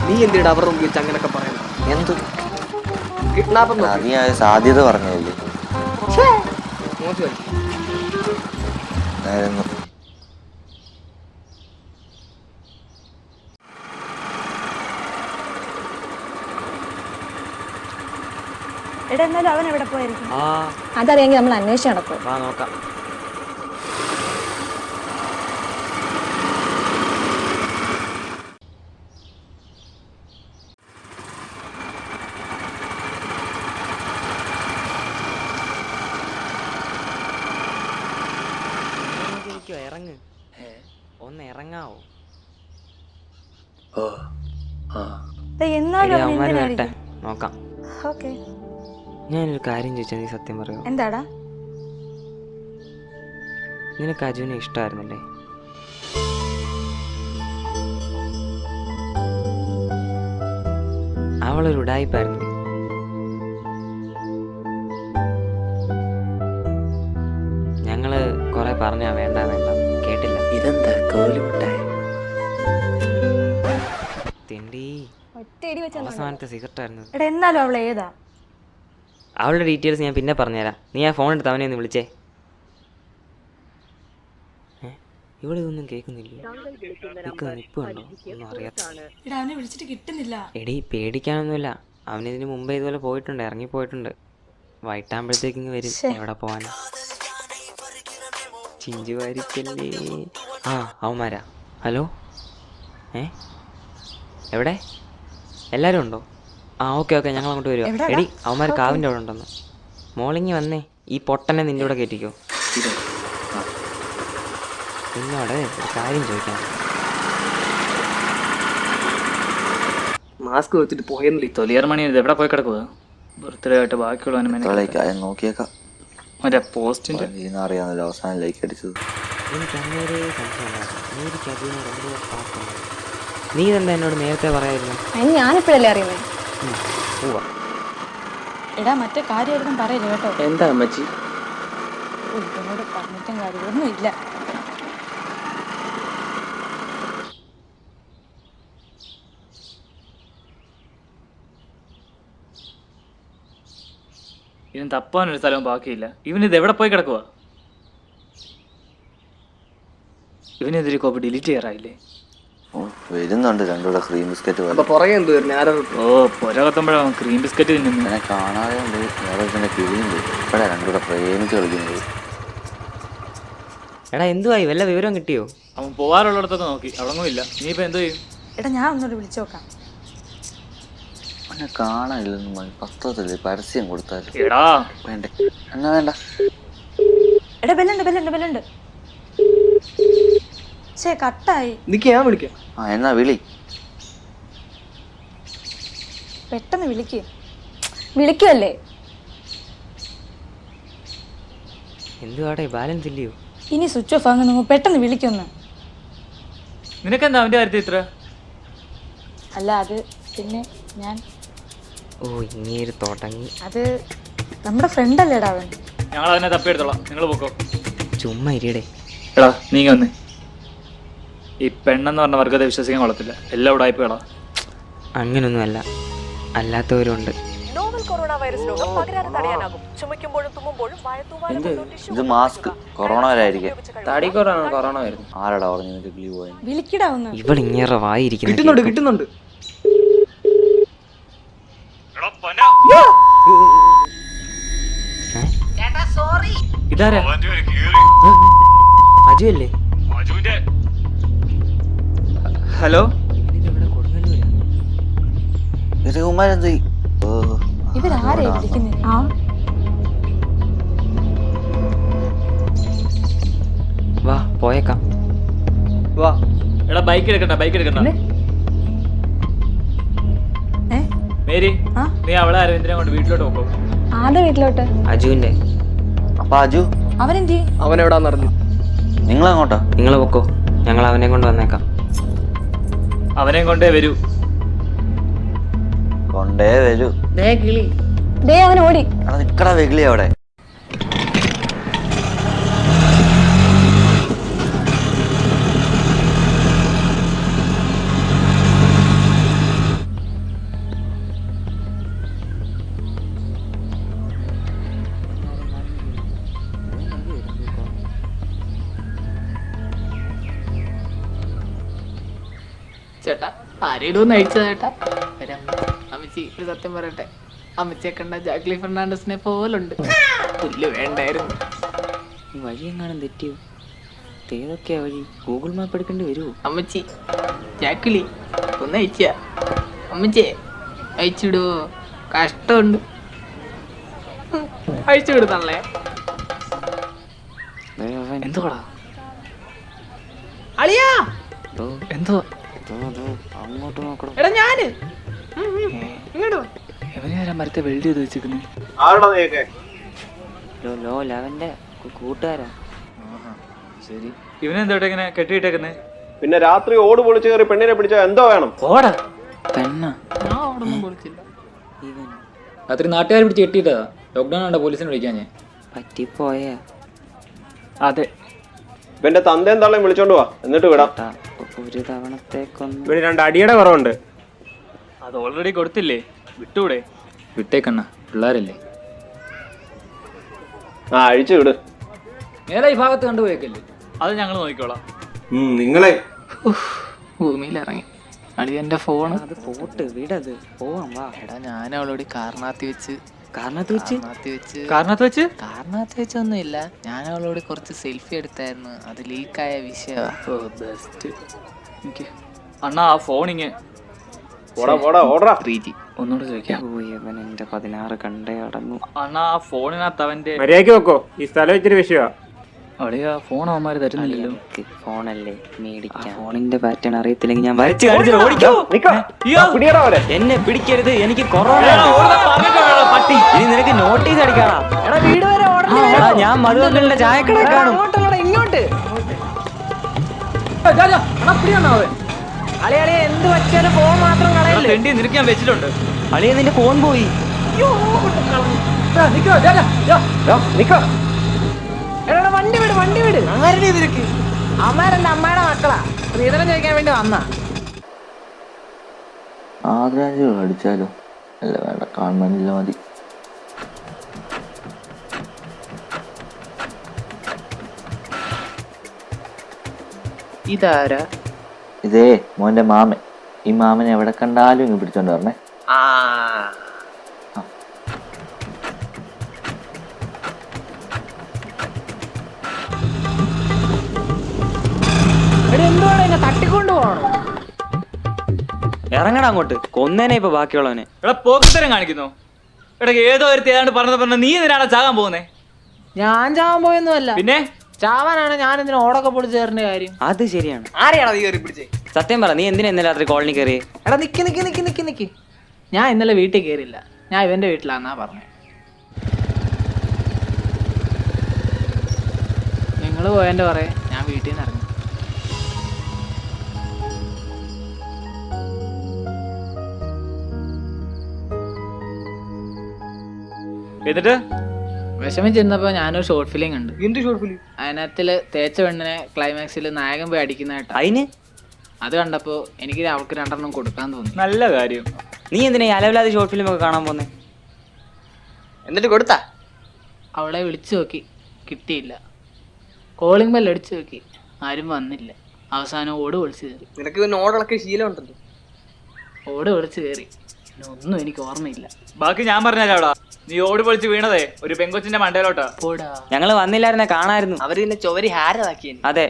നീ എന്തിനാ അവരുടെ മുമ്പിൽ വെച്ച് അങ്ങനൊക്കെ പറയുന്നത്? എന്ത് കിഡ്നാപ്പ് നീ ആ സാധ്യത പറഞ്ഞല്ലേ? ആയിരുന്നു. എടാ എന്നാലും അവൻ എവിടെ പോയിരിക്കും? അതറിയെങ്കിൽ നമ്മൾ അന്വേഷിച്ച് നടക്കും. വാ നോക്കാം. ഇറങ്ങ്, ഒന്ന് ഇറങ്ങാവോ? എന്നാലും അവൻ അവന്മാര് വരട്ടെ, എന്തിനായിരിക്കും? നോക്കാം. ഓക്കേ. ഞാനൊരു കാര്യം ചോദിച്ചാൽ നീ സത്യം പറയോ? എന്താടാ? നിനക്ക് അജുവിനെ ഇഷ്ടമായിരുന്നല്ലേ? അവളൊരു ഉടായിപ്പായിരുന്നു. ഞങ്ങള് കൊറേ പറഞ്ഞാ വേണ്ട വേണ്ട, കേട്ടില്ല. ഇതെന്താ കോലുമുട്ടായി? തിണ്ടി ഒറ്റയടി വെച്ചാൽ അവസാനത്തെ സിഗരറ്റായിരുന്നു. എടാ എന്നാലും അവൾ ഏതാ? അവളുടെ ഡീറ്റെയിൽസ് ഞാൻ പിന്നെ പറഞ്ഞുതരാം. നീ ആ ഫോൺ എടുത്ത് അവനെ ഒന്ന് വിളിച്ചേ. ഇവിടെ ഇതൊന്നും കേൾക്കുന്നില്ലേ? നിൽപ്പുണ്ടോ ഒന്നും അറിയാത്ത. എടാ അവനെ വിളിച്ചിട്ട് കിട്ടുന്നില്ല. എടി പേടിക്കാനൊന്നുമില്ല, അവനിതിന് മുമ്പേ ഇതുപോലെ പോയിട്ടുണ്ട്, ഇറങ്ങിപ്പോയിട്ടുണ്ട്. വൈകിട്ടാകുമ്പോഴത്തേക്ക് ഇങ്ങ് വരും. എവിടെ പോവാനാ? ചിഞ്ചുവാരിക്കല്ലേ. ആ അവന്മാരാ. ഹലോ, എവിടെ? എല്ലാവരും ഉണ്ടോ? ആ ഓക്കെ ഓക്കെ, ഞങ്ങൾ അങ്ങോട്ട് വരുവാ. എടി അവന്മാർ കാവിൻ്റെ അവിടെ ഉണ്ടെന്ന്. മോളിങ്ങി വന്നേ, ഈ പൊട്ടനെ നിൻ്റെ കൂടെ കയറ്റിക്കോ. നിന്നോട് ഒരു കാര്യം ചോദിക്കാം. മാസ്ക് വെച്ചിട്ട് പോയെന്നില്ല. തൊലിയർ മണി എവിടെ പോയി കിടക്കുക? ബർത്ത്ഡേ ആയിട്ട് ബാക്കിയുള്ള നോക്കിയേക്കാം. മറ്റേ പോസ്റ്റിന്റെ അറിയാമല്ലോ അവസാനം ലൈക്ക് അടിച്ചത്. എനിക്ക് അങ്ങനെ സംശയം ഉണ്ടായിരുന്നു. നീ ഇതെന്താ എന്നോട് നേരത്തെ പറയായിരുന്നു? അതിന് ഞാനിപ്പോഴല്ലേ അറിയുന്നേ. എടാ മറ്റേ കാര്യമായിട്ടും പറയില്ല കേട്ടോ. എന്താ അമ്മച്ചി? ഇവനോട് പറഞ്ഞിട്ടും കാര്യമൊന്നും ഇല്ല. ഇതിന് തപ്പാനൊരു സ്ഥലവും ബാക്കിയില്ല. ഇവനിത് എവിടെ പോയി കിടക്കുക? ഇവനെതിരെ കോപ്പ് ഡിലീറ്റ് ചെയ്യാറായില്ലേ? വരുന്നുണ്ട് രണ്ടുകൂടെ ക്രീം ബിസ്ക്കറ്റ് പോലെ. പുറകെ എന്ത് വരുന്നു? ഓ പുര കത്തുമ്പോഴാണ് ക്രീം ബിസ്ക്കറ്റ് തിന്നുന്നു. എന്നെ കാണാതെ ഉണ്ട്, വേറെ കിളിയുണ്ട്. ഇപ്പഴാ രണ്ടുകൂടെ പ്രേമിച്ച് കളിക്കുന്നത്. എടാ എന്തുവായി, വല്ല വിവരം കിട്ടിയോ? അവൻ പോകാറുള്ളിടത്തൊക്കെ നോക്കി, അവിടൊന്നുമില്ല. ഇനിയിപ്പോൾ എന്തോ ചെയ്യും? എടാ ഞാൻ ഒന്നുകൂടെ വിളിച്ചു നോക്കാം. എന്നെ കാണാനില്ലെന്ന് പത്രത്തില് പരസ്യം കൊടുത്താലും എടാ വേണ്ട. എന്നാ വേണ്ട. എടാ ബെല്ലുണ്ട്. ശേ കട്ടായി. നിക്ക് ഞാൻ വിളിക്കാം. എന്നാ വിളി. പെട്ടെന്ന് വിളിക്കുമല്ലേ? എന്തുവാടേ ബാലൻസ് ഇല്ലയോ? ഇനി സ്വിച്ച് ഓഫ് ആകുന്ന നിങ്ങൾ പെട്ടെന്ന് വിളിക്കൊന്ന്. നിനക്കെന്താ അവൻ്റെ കാര്യത്തിൽ ഇത്ര? അല്ല അത് പിന്നെ ഞാൻ ഓ ഇങ്ങേര് തുടങ്ങി. അത് നമ്മുടെ ഫ്രണ്ട് അല്ലേടാ അവൻ. ഞങ്ങൾ അതിനെ തപ്പിയെടുത്തോളാം, നിങ്ങൾ പോക്കോ. ചുമ്മാ ഇരിയടേ. എടാ നീങ്ങ വന്നേ. ഈ പെണ്ണെന്ന് പറഞ്ഞ വർഗത്തെ വിശ്വസിക്കാൻ കൊള്ളത്തില്ല, എല്ലാം ഉടായ്പകളാ. അങ്ങനൊന്നുമല്ല, അല്ലാത്തവരുണ്ട്. നോവൽ കൊറോണ വൈറസ് രോഗം പകരാതെ തടയാനാകും. ചുമയ്ക്കുമ്പോഴും തുമ്മുമ്പോഴും ഇത് മാസ്ക് കൊറോണ വരായിരിക്കും. കൊറോണ വരുന്നു. ആരടാ പറഞ്ഞു നിനക്ക് കിളി പോയ? വിളിക്കടാ ഒന്ന്. ഇവളിങ്ങേറെ വായിരിക്കുന്നു. കിട്ടുന്നുണ്ട്. ഇതാരാ? അജു അല്ലേ? ഹലോ, കുമാരെന്ത്? ഇവരാരെ വിളിക്കുന്നേ? വാ പോയേക്കാം. വാ. എടാ ബൈക്ക് എടുക്കണ്ട ഏ? മേരി ആ? നീ അവളെ അരവിന്ദനെ കൊണ്ട് വീട്ടിലോട്ട് പോക്കോ. ആരുടെ വീട്ടിലോട്ട്? അജുവിന്റെ. അപ്പൊ അജു അവനെന്തി? അവൻ എവിടാന്ന് അറിഞ്ഞു. നിങ്ങളെങ്ങോട്ടാ? നിങ്ങൾ പൊക്കോ, ഞങ്ങൾ അവനെ കൊണ്ട് വന്നേക്കാം. അവനെയും കൊണ്ടേ വരൂ. കൊണ്ടേ വരൂ. ദേ അവൻ ഓടി. അവിടെ നിക്കടാ വെകിളി അവിടെ. ചേട്ടാ ആരെങ്കിലും ഒന്ന് അയച്ചതാ ചേട്ടാ. അമ്മച്ചി ഒരു സത്യം പറയട്ടെ, അമ്മച്ചിയെ കണ്ട ജാക്ലി ഫെർണാണ്ടസിനെ പോലുണ്ട്. പുല്ല് വേണ്ടായിരുന്നു. ഈ വഴി എങ്ങാനും തെറ്റിയോ? ഏതൊക്കെയാ വഴി? ഗൂഗിൾ മാപ്പ് എടുക്കേണ്ടി വരുമോ? അമ്മച്ചി ജാക്ലി ഒന്ന് അയച്ച. അമ്മച്ചിയെ അയച്ചിടുവോ? കഷ്ടമുണ്ട്. അയച്ചു വിടുന്നല്ലേ. എന്തുവാടാ? അളിയാ എന്തോ അങ്ങോട്ട് നോക്കണം. എടാ ഞാന് ഇങ്ങോട്ട് വാ. എവനെയാരാ മരത്തെ വെൽഡ് ചെയ്ത് വെച്ചിരിക്കുന്നത്? ലോ ലെവന്റെ കൂട്ടുകാരാ. ശരി, ഇവനെന്തോട്ടെ ഇങ്ങനെ കെട്ടിയിട്ടേക്കുന്നേ? പിന്നെ രാത്രി ഓട് പൊളിച്ച് കയറി പെണ്ണിനെ പിടിച്ചാൽ എന്തോ വേണം? ഓടാ പെണ്ണ ഞാൻ അവിടെ ഒന്നും പൊളിച്ചില്ല. ഇവൻ രാത്രി നാട്ടുകാർ പിടിച്ച് കെട്ടിയിട്ടാ. ലോക്ക്ഡൌൺ ആണ്ട പോലീസിനെ വിളിക്കാൻ ഞാൻ. പറ്റിപ്പോയാ. അതെ, ഇവന്റെ തന്തയും തള്ളയും വിളിച്ചോണ്ട് പോവാ, എന്നിട്ട് വിടാം. ഒരു തവണത്തേക്കൊന്ന് ഇവിടെ 2 അടിയുടെ കുറവുണ്ട്. അത് ഓൾറെഡി കൊടുത്തില്ലേ, വിട്ടൂടെ? വിട്ടേക്കണ്ണ, പിള്ളേരല്ലേ. ആ അഴിച്ചു വിട്. നേരെ ഈ ഭാഗത്ത് കണ്ടുപോയേക്കല്ലേ, അത് ഞങ്ങൾ നോക്കിക്കോളാം. നിങ്ങളെ ഭൂമിയിൽ ഇറങ്ങി. അളി എന്റെ ഫോൺ. അത് പോട്ട് വിടത്, പോവാം വാ. എടാ ഞാൻ അവളോട് കാറിനകത്ത് വെച്ച് കാരണത്ത് വെച്ച് വെച്ചൊന്നുമില്ല. ഞാൻ അവളോട് കുറച്ച് സെൽഫി എടുത്തായിരുന്നു. അത് ലീക്കായ വിഷയമാണ്. ബെസ്റ്റ്. അണ്ണാ ആ ഫോണിങ് ഓടാ 3G. ഒന്നുകൂടെ ചോദിക്കാം. ഇവൻ എന്റെ 16 കണ്ടേ അടങ്ങു. അണ്ണാ ആ ഫോണിനകത്ത് അവന്റെ മര്യാദക്ക് വെക്കോ, ഈ സ്ഥലം ഇച്ചിരി വിഷയമാ. അവിടെ ആ ഫോൺ അവന്മാര് തരുന്നില്ലല്ലോ. ഫോണല്ലേ മേടിക്കാം. ഫോണിന്റെ പാറ്റേൺ അറിയത്തില്ലെങ്കിൽ ഞാൻ വരച്ച് കാണിച്ചു. ഓടിക്കോ. എന്നെ പിടിക്കരുത്, എനിക്ക് കൊറോണ. പട്ടി, ഇനി നിനക്ക് നോട്ടീസ് അടിക്കാടാ. വീട് വരെ എടാ, ഞാൻ മധുവക്കളുടെ ചായക്കട കാണും. ഇങ്ങോട്ട് അളിയ എന്ത് വച്ചാലും ഫോൺ മാത്രം കളയല്ലേ. തെണ്ടി നിനക്ക് ഞാൻ വെച്ചിട്ടുണ്ട്. അളിയ നിന്റെ ഫോൺ പോയി. വണ്ടി വിട്. ആരുടെ നിനക്ക്? അമ്മാരെന്റെ അമ്മയുടെ മക്കളാ. സ്ത്രീധനം ചോദിക്കാൻ വേണ്ടി വന്നാ. ആദ്രാജ് അടിച്ചാലോ? അല്ല വേണ്ട, കാണുന്നില്ല, മതി. ഇതാരാ? ഇതേ മോന്റെ മാമൻ. ഈ മാമനെ എവിടെ കണ്ടാലും ഇങ്ങ് പിടിച്ചോണ്ട് പറഞ്ഞേ. എന്തുവാണ് എന്നെ തട്ടിക്കൊണ്ടു പോകണം? ഇറങ്ങടാ അങ്ങോട്ട്, കൊന്നേനെ ഇപ്പൊ ബാക്കിയുള്ളവനെ. എടാ പോക്കത്തരം കാണിക്കുന്നു. എടാ ഏതോ ഒരു ഏതാണ്ട് പറഞ്ഞ നീ എന്തിനാണ് ചാകാൻ പോകുന്നേ? ഞാൻ ചാവാൻ പോയൊന്നുമല്ല. പിന്നെ ചാവാനാണ് ഞാൻ എന്തിനാ ഓടൊക്കെ പൊളിച്ച് കയറേണ്ട കാര്യം? അത് ശരിയാണ്. ആരെയാണോ നീ കയറി പിടിച്ചേ? സത്യം പറ, നീ എന്തിനാ ഇന്നലെ രാത്രി കോളനി കയറി? എടാ നിക്ക്. ഞാൻ ഇന്നലെ വീട്ടിൽ കയറില്ല. ഞാൻ ഇവന്റെ വീട്ടിലാന്നാ പറഞ്ഞേ. നിങ്ങള് പോയതിന്റെ പറയാ ഞാൻ വീട്ടിൽ നിന്ന് ഇറങ്ങി. എന്നിട്ട് വിഷമിച്ചിരുന്നപ്പോ ഞാനൊരു ഷോർട്ട് ഫിലിം കണ്ടു. എന്ത് ഷോർട്ട് ഫിലിം? അതിനകത്തില് തേച്ച പെണ്ണിനെ ക്ലൈമാക്സിൽ നായകൻ പോയി അടിക്കുന്നതായിട്ട്. അതിന് അത് കണ്ടപ്പോ എനിക്ക് അവൾക്ക് 2 കൊടുക്കാൻ തോന്നി. നല്ല കാര്യം. നീ എന്തിനാ അലവിലാതെ ഷോർട്ട് ഫിലിം ഒക്കെ കാണാൻ പോന്നെ? എന്നിട്ട് കൊടുത്താ? അവളെ വിളിച്ചു നോക്കി, കിട്ടിയില്ല. കോളിംഗ് ബെൽ അടിച്ചു നോക്കി, ആരും വന്നില്ല. അവസാനം ഓട് വിളിച്ചു കയറി. നിനക്ക് ഓടൊക്കെ ശീലം ഉണ്ടല്ലോ. ഓട് വിളിച്ചു കയറി. ഒന്നും എനിക്ക് ഓർമ്മയില്ല. ബാക്കി ഞാൻ പറഞ്ഞാലോടാ. നീ ഓടി പൊളിച്ച് വീണതേ ഒരു പെങ്കൊച്ചിന്റെ മണ്ടയിലോട്ടാ. പോടാ. ഞങ്ങള് വന്നില്ലായിരുന്നെ കാണായിരുന്നു. അവര് പിന്നെ ചുവരി ഹാരതാക്കി. അതെ.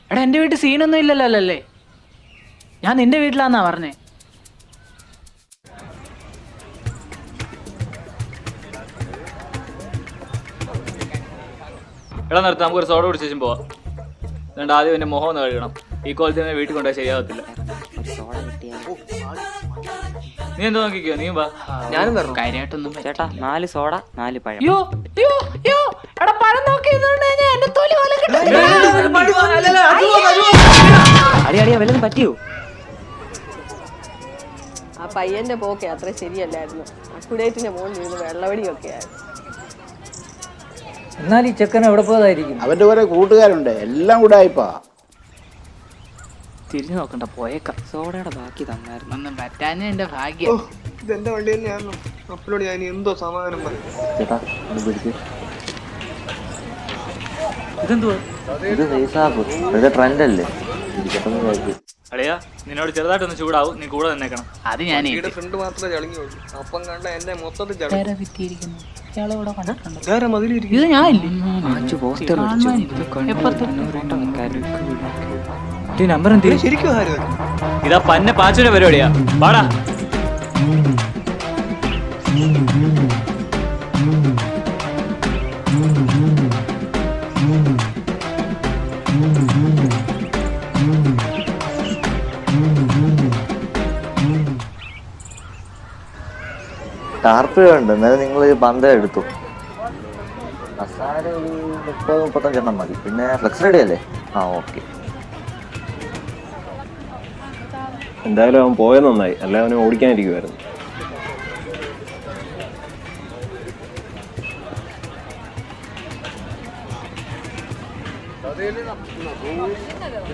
എടാ എന്റെ വീട്ടിൽ സീനൊന്നും ഇല്ലല്ലോ അല്ലേ? ഞാൻ നിന്റെ വീട്ടിലാന്നാ പറഞ്ഞേ. എടാ നിർത്താം, നമുക്കൊരു സോഡ കുടിച്ചും പോവാം. അതുകൊണ്ട് ആദ്യം എൻ്റെ മുഖം ഒന്ന് കഴുകണം. ഈ കോലത്തിൽ തന്നെ വീട്ടിൽ കൊണ്ടുപോയി ശരിയാവത്തില്ല. നീ എന്തോ നോക്കിക്കോ, നീ വാ. ഞാനും വരണം. കാര്യമായിട്ടൊന്നും ചേട്ടാ 4 സോഡ 4 പഴം. അടിയാ വല്ലതും പറ്റിയോ? ആ പയ്യന്റെ പോക്കെ അത്ര ശരിയല്ലായിരുന്നു. അക്കുഡേറ്റിന്റെ മുകളിൽ ഇരുന്ന് വെള്ളവടിയൊക്കെ ആയിരുന്നു. എന്നാൽ ഈ ചെക്കൻ എവിടെ പോയതായിരിക്കും? അവന്റെ കുറെ കൂട്ടുകാരുണ്ട്, എല്ലാം കൂടെ ആയിപ്പാ. തിരിഞ്ഞു നോക്കണ്ട, പോയേക്കാം. സോഡയുടെ ബാക്കി തന്നായിരുന്നു. ഒന്നും പറ്റാഞ്ഞ എന്റെ ഭാഗ്യം. ഇതെന്റെ വണ്ടി തന്നെയായിരുന്നു. അപ്പോഴോട് ഞാൻ എന്തോ സമാധാനം പറയും. ചേട്ടാ ഒന്ന് പിടിക്ക്. ഇതെന്തുവാ? ഇത് ഫേസാപ്പ്, ഇതൊക്കെ ട്രെൻഡല്ലേ? ഇരിക്കട്ടെന്ന് വിചാരിച്ചു. അളിയാ, നിന്നോട് ചെറുതായിട്ടൊന്ന് ചൂടാവും, നീ കൂടെ നിന്നേക്കണം. അത് ഞാൻ ഫ്രണ്ട് മാത്രമേ ചളിങ്ങുള്ളൂ. അപ്പം കണ്ട എന്നെ മൊത്തത്തിൽ ഇത് ഞാൻ നമ്പർ എന്ത് ശരിക്കും ഇതാ പന്ന പാച്ചുവിന്റെ പരിപാടിയാ. വാടാ. ടാർപ്പ് ഉണ്ട്, എന്നാലും നിങ്ങൾ പന്തം എടുത്തു. മസാല ഒരു 30-35 എണ്ണം മതി. പിന്നെ ഫ്ലെക്സ് റെഡി അല്ലേ? ആ ഓക്കെ. എന്തായാലും അവൻ പോയത് നന്നായി, അല്ലെ അവനെ ഓടിക്കാനിരിക്കുമായിരുന്നു.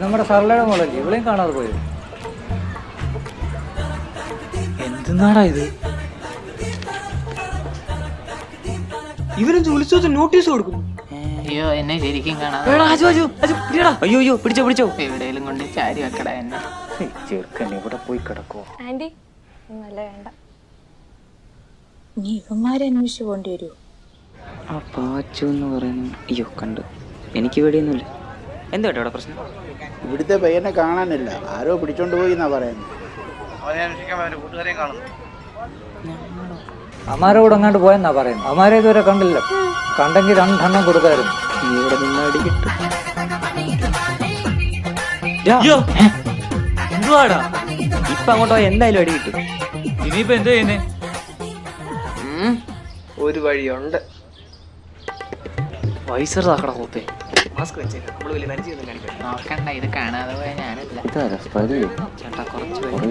നമ്മുടെ സർലയുടെ മോളല്ലേ, ഇവിടെയും കാണാതെ പോയത്. എന്തെന്നാടാ ഇത്? ഇവരും വിളിച്ചു നോട്ടീസ് കൊടുക്കുന്നു. അയ്യോ, എന്നെ ശരിക്കും കാണാതെ അയ്യോ പിടിച്ചോ. എവിടെയെങ്കിലും കൊണ്ട് ചാരി വെക്കടാ എന്നെ. ചെറുക്കൻ ഇവിടെ പോയി കിടക്കുവോ? ആന്റി ഒന്നുമല്ല, വേണ്ട. നീ ഇവന്മാരെ അന്വേഷിച്ചു പോണ്ടി വരുമോ? ആ പാച്ചു എന്ന് പറയുന്നു. അയ്യോ കണ്ടു, എനിക്ക് പേടിയൊന്നുമില്ല. എന്താ കേട്ടോ ഇവിടെ പ്രശ്നം? ഇവിടുത്തെ പയ്യനെ കാണാനില്ല, ആരോ പിടിച്ചോണ്ട് പോയി എന്നാ പറയുന്നത്. അമാരോട് അങ്ങാണ്ട് പോയെന്നാ പറയുന്നത്. അമാരെ ഇതുവരെ കണ്ടില്ല. കണ്ടെങ്കിൽ 2 എണ്ണം കൊടുക്കായിരുന്നു. ഇവിടെ നിന്ന് അടി കിട്ടും. എന്തുവാടാ? ഇപ്പൊ അങ്ങോട്ടോ എന്തായാലും അടി കിട്ടും. ഇനിയിപ്പോ എന്താ ചെയ്യുന്നേ? ഒരു വഴിയുണ്ട്. വൈസറാക്കടാ കോപ്പേ. മാസ്ക് വെച്ചേക്കാം. നമ്മള് വലിയ നരിച്ചൊന്നും കാണിക്കാം. നോക്കണ്ട, ഇത് കാണാതെ പോയ ഞാനല്ല. ഇതാരാ സ്പൈഡർ? ചേട്ടാ കുറച്ച് കുറേ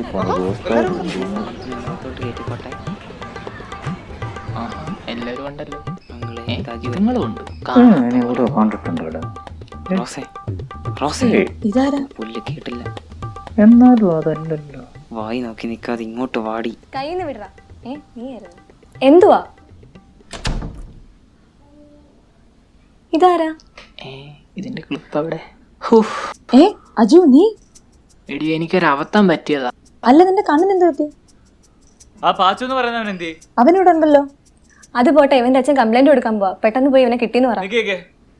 കയറ്റിക്കോട്ടെ. എല്ലാരും ഉണ്ടല്ലോ. നിങ്ങളും നിങ്ങളും ഉണ്ട്. കണ്ടിട്ടുണ്ട് ഇവിടെ. റോസേ ഇതാരാ? പുല്ല് കേട്ടില്ല. എന്നാലും അതല്ലല്ലോ. വായി നോക്കി നിക്കാതെ ഇങ്ങോട്ട് വാടി. കയ്യിന്ന് വിടറാ. നീ ആയിരുന്നു? എന്തുവാ ഇതാരാ? ഇതിന്റെ ക്ലിപ്പ് അവിടെ. അജു നീ? എടി, എനിക്കൊരു അബദ്ധം പറ്റിയതാ. അല്ല, നിന്റെ കണ്ണിന് എന്ത് പറ്റി? ആ പാച്ചു എന്ന് പറയുന്നവൻ എന്തി? അവനിവിടെ ഉണ്ടല്ലോ. അത് പോട്ടെ, ഇവന്റെ അച്ഛൻ കംപ്ലൈന്റ് കൊടുക്കാൻ പോവാ. പെട്ടെന്ന് പോയി ഇവനെ കിട്ടിയെന്ന് പറ.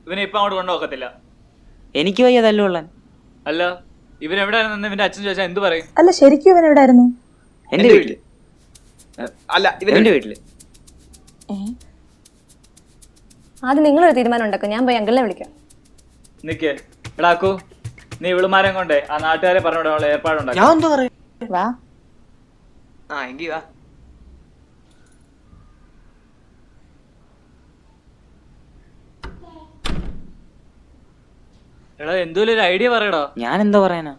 ഇവനെ ഇപ്പൊ അങ്ങോട്ട് കൊണ്ടുപോകത്തില്ല. എനിക്ക് വയ്യ തല്ലുകൊള്ളാൻ. അല്ല, ഇവൻ എവിടെയാണെന്ന് ഇവന്റെ അച്ഛൻ ചോദിച്ചാൽ എന്ത് പറയും? അല്ല, ശരിക്കും ഇവൻ എവിടെയായിരുന്നു? എന്റെ വീട്ടില്. അല്ല, ഇവന്റെ വീട്ടില്. ആദ്യം നിങ്ങളൊരു തീരുമാനം ഉണ്ടാക്കും. ഞാൻ പോയി അങ്കിളിനെ വിളിക്കാം. നിക്ക് എടാക്കൂ, നീ ഇവളുമാരം കൊണ്ടേ ആ നാട്ടുകാരെ പറഞ്ഞുവിടാനുള്ള ഏർപ്പാടുണ്ടാക്കി. ഞാൻ എന്താ പറയാ? വാ. എങ്കി വാ. എടാ എന്തോലും ഒരു ഐഡിയ പറയടാ. ഞാൻ എന്താ പറയാനാ?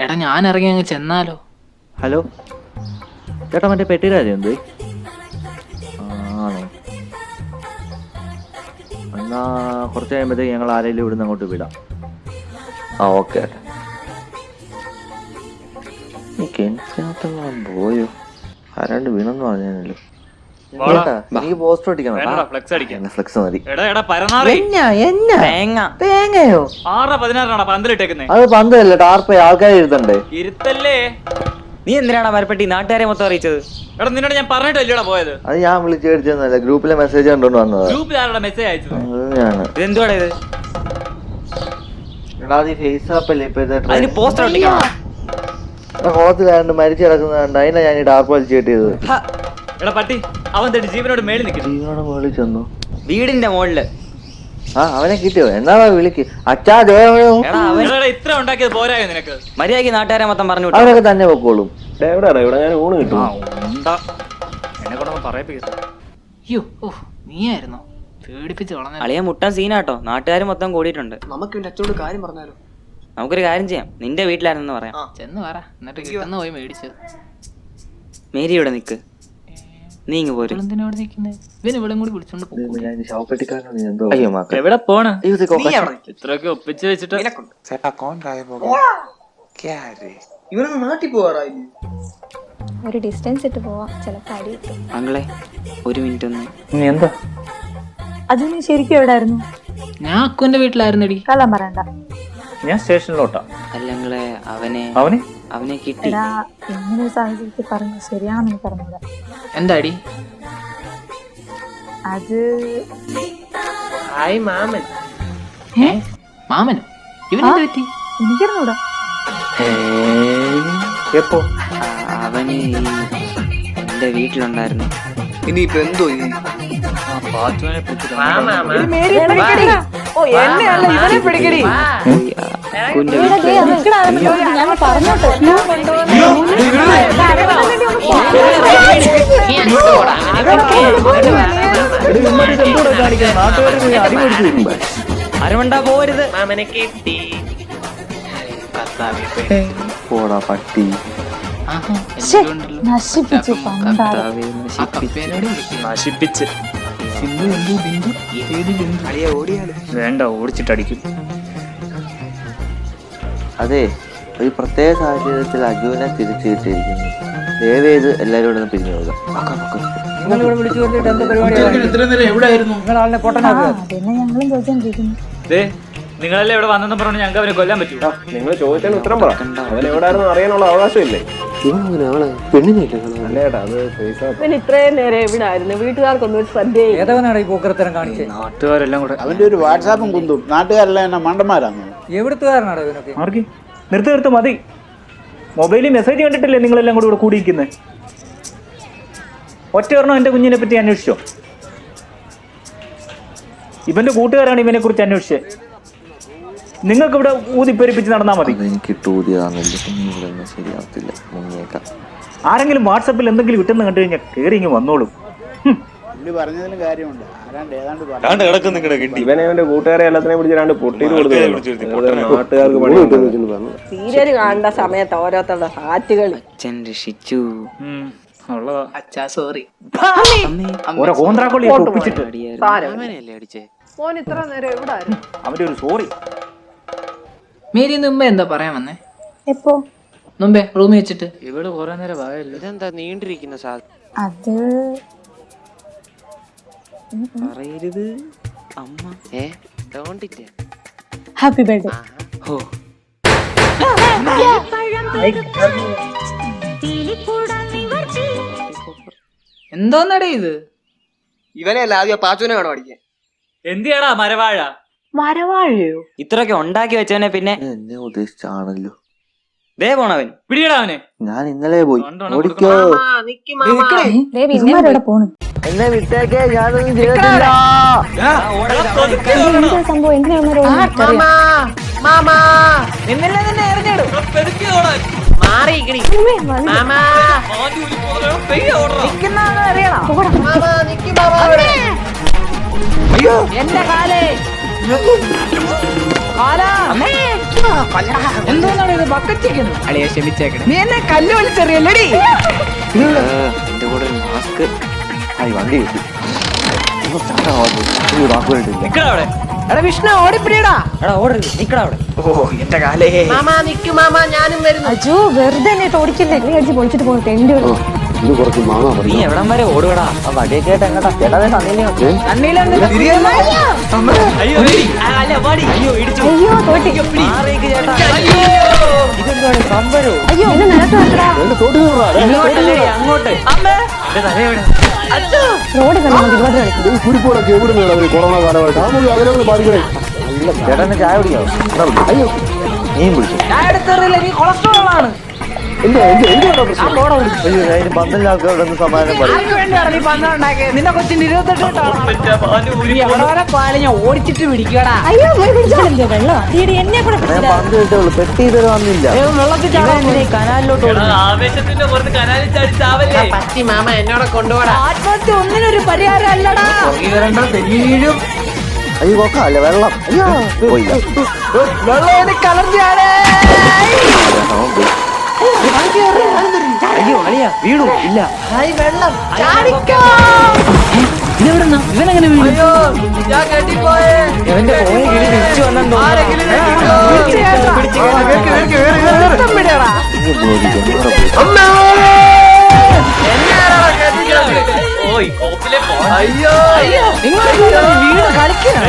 എടാ, ഞാൻ ഇറങ്ങി അങ്ങ് ചെന്നാലോ? ഹലോ ചേട്ടാ, മറ്റേ പെട്ടിരാജ് എന്ത്? ആണോ? എന്നാ കുറച്ച് കഴിയുമ്പോഴത്തേക്ക് ഞങ്ങൾ ആരെങ്കിലും ഇവിടുന്ന് അങ്ങോട്ട് വിടാം. ആ ഓക്കെ. ഈ കിണറ്റിനകത്തെല്ലാം പോയോ? ആരാണ്ട് വീണെന്ന് പറഞ്ഞല്ലോ. എനിക്ക് പോസ്റ്റർ അടിക്കണം. ഫ്ലെക്സ് അടിക്കാൻ. ഫ്ലെക്സ് മതി. തേങ്ങയോ? 6:16 പന്തലിട്ടേക്കുന്നേ. അത് പന്തല്ലേ, ടാർപ്പ ആൾക്കാരെ ഇരുത്തണ്ടേ? ഇരുത്തല്ലേ. നീ എന്തിനാണ് മരപ്പെട്ടി നാട്ടുകാരെ മൊത്തം അറിയിച്ചത്? എടാ, നിന്നോട് ഞാൻ പറഞ്ഞിട്ടല്ലേടാ പോയത്. അത് ഞാൻ വിളിച്ചു മേടിച്ചൊന്നുമല്ല, ഗ്രൂപ്പിലെ മെസ്സേജ് കണ്ടോണ്ട് വന്നത്. ഗ്രൂപ്പിൽ ആരുടെ മെസ്സേജ് അയച്ചത്? ഇതെന്തുവാടാ ഇത്? ഫേസ് ആപ്പ് അല്ലേ ഇപ്പോഴത്തെ? അതിന് പോസ്റ്റർ ഒട്ടിക്കണം. കോളത്തിലാണ്ട് മരിച്ചു കിടക്കുന്നുണ്ട്, അതിനാ ഞാൻ ഈ ടാർപ്പ് വലിച്ചു കെട്ടിയത്. എടാ പട്ടി, അവൻ തട്ടി ജീവനോട് മേളിൽ നിൽക്കുന്നു. ജീവനോട് മേളിൽ ചെന്നു. വീടിന്റെ മുകളില് ആ അവനെ കിട്ടിയോ? എന്നാ വിളിക്ക് അച്ഛാ ദേവ. എടാ അവൻ ഇത്ര ഉണ്ടാക്കിയത് പോരായോ നിനക്ക്? മര്യാദയ്ക്ക് നാട്ടുകാരെ മൊത്തം പറഞ്ഞു അവനൊക്കെ തന്നെ പൊക്കോളും. എവിടെയാടാ ഇവിടെ ഞാൻ ഊണ് കിട്ടും. എന്നെ കൊണ്ടൊന്നും പറയിപ്പിക്കരുത്. അയ്യോ ഓ നീയായിരുന്നോ? പേടിപ്പിച്ച് കളഞ്ഞ. അളിയ മുട്ടൻ സീനാട്ടോ, നാട്ടുകാർ മൊത്തം കൂടിയിട്ടുണ്ട്. നമുക്ക് എന്റെ അച്ഛനോട് കാര്യം പറഞ്ഞാലോ? നമുക്കൊരു കാര്യം ചെയ്യാം, നിന്റെ വീട്ടിലായിരുന്നെന്ന് പറയാം. ചെന്ന് പറ, എന്നിട്ട് കിട്ടുന്ന പോയി മേടിച്ചത്. മേരി ഇവിടെ നിക്ക്, നീ ഇങ്ങ് പോരും. എന്തിനോട് നിൽക്കുന്നത്? ഇവൻ ഇവിടെ കൂടി വിളിച്ചോണ്ട് പോകും. അയ്യോ മക്ക എവിടെ പോണ്? ഇത്രയൊക്കെ ഒപ്പിച്ച് വെച്ചിട്ട് ഇവനൊന്ന് നാട്ടിൽ പോവാറായില്ലേ? ഒരു ഡിസ്റ്റൻസ് ഇട്ട് പോവാം, ചിലപ്പോൾ അടി കിട്ടും. അങ്ങളെ ഒരു മിനിറ്റ് ഒന്ന്. എന്താ അത് നീ ശരിക്കും എവിടായിരുന്നു? ഞാൻ അക്കുവിന്റെ വീട്ടിലായിരുന്നടി. കള്ളം പറയണ്ട. ഞാൻ സ്റ്റേഷനിലോട്ടാ. അല്ലങ്ങളെ അവനെ കിട്ടി. എടാ ഇങ്ങനെ ഒരു സാഹചര്യത്തിൽ പറഞ്ഞു ശരിയാണെന്ന് എനിക്ക് പറഞ്ഞൂടാ. എന്താടി? അത് മാമൻ. മാമനോ? ഇവനെന്ത് പറ്റി? എനിക്കറിഞ്ഞൂടാ. എപ്പോ? അവന് എന്റെ വീട്ടിലുണ്ടായിരുന്നു. ഇനിയിപ്പോ എന്തോ അരവണ്ട പോരുത്. മാമനെ കിട്ടി. പോടാ പട്ടി. നശിപ്പിച്ചു നശിപ്പിച്ച്. വേണ്ട, ഓടിച്ചിട്ടടിക്കും. അതെ, ഒരു പ്രത്യേക സാഹചര്യത്തിൽ അജുവിനെ തിരിച്ചു കിട്ടിയിരിക്കുന്നു. ദയവേത് എല്ലാവരും ഇവിടെ നിന്ന് പിരിഞ്ഞു പോകാം. അതന്നെ ഞങ്ങളും ചോദിച്ചോണ്ടിരിക്കുന്നു. നിങ്ങളെല്ലാം ഇവിടെ വന്നെന്ന് പറഞ്ഞു ഞങ്ങൾക്ക് അവനെ കൊല്ലാൻ പറ്റൂ? നിങ്ങൾ ചോദിച്ചതിന് ഉത്തരം പറ. അവൻ എവിടെയായിരുന്നു അറിയാനുള്ള അവകാശമില്ലേ? അല്ലേട്ടാ അത് പൈസ. ഇത്രയും നേരം എവിടെ ആയിരുന്നു? വീട്ടുകാർക്കൊന്നും ഒരു ശ്രദ്ധ. നാട്ടുകാരെല്ലാം കൂടെ അവന്റെ ഒരു വാട്സാപ്പും കുന്തും. നാട്ടുകാരെല്ലാം എന്നെ മണ്ടന്മാരാണ്. എവിടുത്തുകാരനാണോ ഇവനൊക്കെ? ആർക്കി നിർത്ത് മതി. മൊബൈലിൽ മെസ്സേജ് കണ്ടിട്ടില്ലേ നിങ്ങളെല്ലാം കൂടി ഇവിടെ കൂടിയിരിക്കുന്നത്? ഒറ്റ ഒരെണ്ണം എൻ്റെ കുഞ്ഞിനെ പറ്റി അന്വേഷിച്ചോ? ഇവന്റെ കൂട്ടുകാരാണ് ഇവനെ കുറിച്ച് അന്വേഷിച്ചത്. നിങ്ങൾക്ക് ഇവിടെ ഊതിപ്പെരിപ്പിച്ച് നടന്നാൽ മതി. എനിക്ക് ശരിയാവത്തില്ല. മുങ്ങിയേക്കാം. ആരെങ്കിലും വാട്സപ്പിൽ എന്തെങ്കിലും വിട്ടെന്ന് കണ്ടു കഴിഞ്ഞാൽ കയറി ഇങ്ങ് വന്നോളും. പറഞ്ഞതിലും കാര്യമുണ്ട്. ഇവനെ അവന്റെ കൂട്ടുകാരെ എല്ലാത്തിനെയും പിടിച്ചിട്ട് പൊട്ടിയിട്ട് കൊടുത്തു. നാട്ടുകാർക്ക് പണി സീരിയൽ കാണേണ്ട സമയത്ത് ഓരോരുത്തരുടെ ഹാറ്റുകൾ. അച്ഛൻ രക്ഷിച്ചു. അച്ഛാ സോറി. ഓരോ കോൺട്രാക്ട് ഒപ്പിച്ചിട്ട് മോൻ ഇത്ര നേരം എവിടെ ആയിരുന്നു? അവന്റെ ഒരു സോറി. മേരി മുമ്പേ എന്താ പറയാൻ വന്നേ? എപ്പോ? മുമ്പേ റൂമിൽ വെച്ചിട്ട്. ഇവിടെ കുറെ നേരം ആയല്ലോ. ഇതെന്താ നീണ്ടിരിക്കുന്ന അത് പറയരുത് അമ്മ. Happy birthday. എന്തോന്നടേ ഇത്? ഇവനെ അല്ല ആദ്യം പാച്ചുവിനെ വേണം അടിക്കാൻ. എന്തിയാടാ മരവാഴ? മരവാഴയോ? ഇത്രയൊക്കെ ഉണ്ടാക്കി വെച്ചവനെ പിന്നെ എന്നെ ഉദ്ദേശിച്ചാണല്ലോ. ദേ പോണവൻ. പിടിയടാ അവനെ. ഞാൻ ഇന്നലെ പോയി. ഓടിക്കോ. ഇവന്മാരെവിടെ പോണു? എന്നെ വിട്ടേക്കേ, ഞാനൊന്നും ചെയ്തിട്ടില്ല. സംഭവം എന്തിനാ? എന്റെ കാലേ എന്തോന്നാണ് ഇത്? ബക്കറ്റിരിക്കുന്നു. അളിയെ ക്ഷമിച്ചേക്കണേ. നീ എന്നെ കല്ല് വലിച്ചെറിയല്ലേടി? എന്റെ കൂടെ ഒരു മാസ്ക്. വണ്ടി കിട്ടി. വാക്കുകളിട്ടില്ല. എടാ വിഷ്ണു ഓടിപ്പിടിയടാ. എടാ ഓടരുത്, നിക്കടാ അവിടെ. എന്റെ കാലേ. മാമാ നിക്കു മാമാ, ഞാനും വരുന്നു. അജു വെറുതെ എന്നെ ഓടിക്കില്ലേ? നീ അടിച്ച് പൊളിച്ചിട്ട് പോയിട്ട് എന്റെ ഇത് കുറച്ച് മാങ്ങാ. നീ എവിടം വരെ ഓടുകടാ? വടിയൊക്കെ ആയിട്ട് എങ്ങോട്ടാ? ചേട്ടാ അയ്യോ ഇടിച്ചു. അയ്യോ തോട്ടി. മാറിക്ക് ചേട്ടാ. ഇതെന്താണ് കമ്പരോ? അയ്യോ എന്നെ നിലത്ത് വെക്കടാ. ഇങ്ങോട്ടല്ലേ അങ്ങോട്ട്. റോഡ് കണ്ടു ഇതുപോലെ കളിക്കും. കൊറോണ കാലമായിട്ട് ചേട്ടന് ചായ കുടിക്കാവോ? അയ്യോ നീയും പിടിച്ചു. ഞാൻ എടുത്തറിയില്ല, നീ കൊളസ്ട്രോൾ ആണ്. അതിന് പന്തലിന് ആൾക്കാരോടൊന്ന് സമാധാനം പറയും. ആർക്ക് വേണ്ടിയാണ് നീ പന്ത ഉണ്ടാക്കിയത്? നിന്റെ കൊച്ചിന്റെ 28 നീ എവിടെ വരെ പാല് ഞാൻ ഓടിച്ചിട്ട് പിടിക്കടാ. അയ്യോ പോയി പിടിച്ചോളില്ലേ വെള്ളം തീരെ എന്നെ കൂടെ ഞാൻ പിടിച്ചില്ല. പന്ത് കിട്ടുള്ളൂ, പെട്ടി ഇതുവരെ വന്നില്ല. വെള്ളത്തിൽ കനാലിലോട്ട് പറ്റി മാമ എന്നോട് കൊണ്ടുപോടാ. ആത്മഹത്യ ഒന്നിനൊരു പരിഹാരം അല്ലടാ. അയ്യോ കൊക്കല്ലേ വെള്ളം. അയ്യോ പോയില്ല. വെള്ളം എനിക്ക് കലർത്തിയാലേ. അവൻ പോയി. അയ്യോ അളിയാ വീണു ഇല്ല. വെള്ളം ഇവനെങ്ങനെ വീണു? അയ്യോ ഞാൻ കെട്ടിപ്പോയേ. ഇവന്റെ പോയ കിളി തിരിച്ചു വന്നെന്ന് തോന്നുന്നു. വിടടാ. ഇനി ബോധിക്കും, ഇവിടെ പോയി. അയ്യോ നിങ്ങൾ വീട് കളിക്കണം.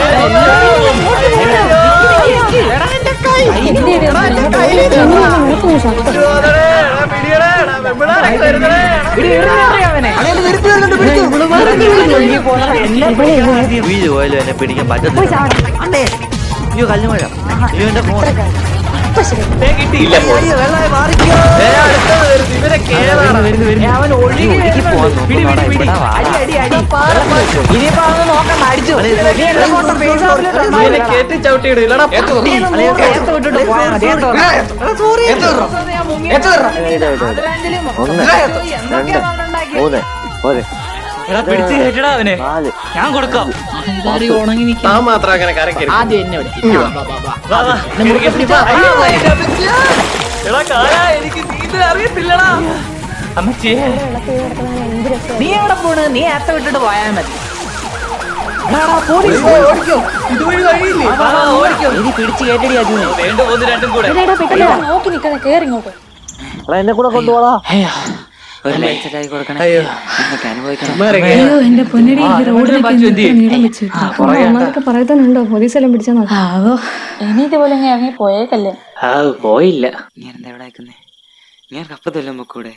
വീട് പോയാലും എന്നെ പിടിക്കാൻ പറ്റത്തില്ല. അയ്യോ കല്ലുമഴ. അയ്യോ എന്റെ ഫോൺ കിട്ടിയില്ല. അവൻ ഒഴുകി ഇനിയിപ്പോ അവന് നോക്കണ്ട അടിച്ചു. കേട്ടി ചവിട്ടിയിടും. വിട്ടിട്ട് പോയാൽ മതി. ഒന്ന് രണ്ട് മൂന്ന് പോരെ പിടിച്ച് കയറ്റടാ അവനെ. 4 ഞാൻ കൊടുക്കാം. ഉണങ്ങി നിൽക്കാം. താൻ മാത്രം അങ്ങനെ കരക്കരുത്. ആദ്യം എന്നെ വിളിക്കും. എനിക്ക് നീന്തൽ അറിയത്തില്ലടാ അമ്മച്ചേ. നീ എവിടെ പോണ്? നീ ഏത്ത വിട്ടിട്ട് പോയാൽ മതി. ഇനി പിടിച്ച് കയറ്റടി അജുനെ. വേണ്ട ഒന്ന് രണ്ടും കൂടെ. നോക്കി നിൽക്കാതെ കേറി ഇങ്ങോട്ട്. എന്നെ കൂടെ കൊണ്ടുപോടാ. ഒരു ലൈറ്റായി കൊടുക്കണേ. നിങ്ങൾക്ക് അനുഭവിക്കണം. അയ്യോ എന്റെ പൊന്നടി റോഡിലൊക്കെ പറയുന്നുണ്ടോ പോലീസെല്ലാം പിടിച്ചാ നോക്കാവോ. ഇനി ഇതുപോലെ ഇങ്ങനെ ഇറങ്ങി പോയേക്കല്ലേ. പോയില്ല. ഞാൻ എന്താ ഇവിടെ നിൽക്കുന്നേ? ഞാൻ കപ്പത്തല്ലോ കൂടെ.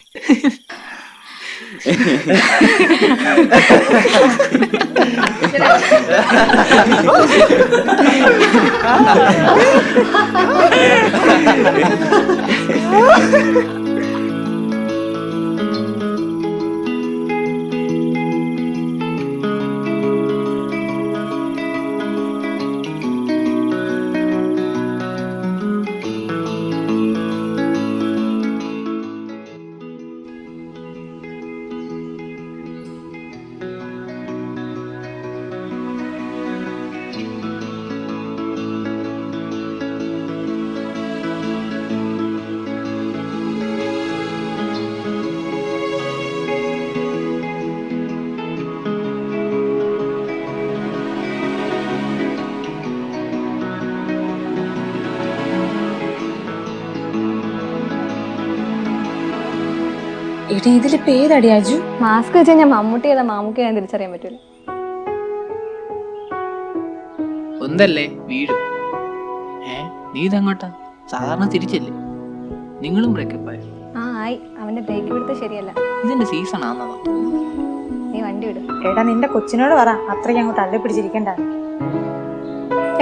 എടി ഇതിലിപ്പോ ഏതടി അജു? മാസ്ക് വെച്ചാൽ ഞാൻ മമ്മൂട്ടി ഏതാ മാമുക്കി ഞാൻ തിരിച്ചറിയാൻ പറ്റൂല. ഒന്നല്ലേ വീഴും. നീ ഇതെങ്ങോട്ടാ? സാധാരണ തിരിച്ചല്ലേ? നിങ്ങളും ബ്രേക്കപ്പ് ആയി. ആ ആയി. അവന്റെ ബ്രേക്ക് പിടുത്തം ശരിയല്ല. ഇതിന്റെ സീസൺ ആണെന്നാ. നീ വണ്ടി വിടും. എടാ നിന്റെ കൊച്ചിനോട് പറ അത്രയ്ക്ക് അങ്ങോട്ട് അള്ളി പിടിച്ചിരിക്കണ്ട.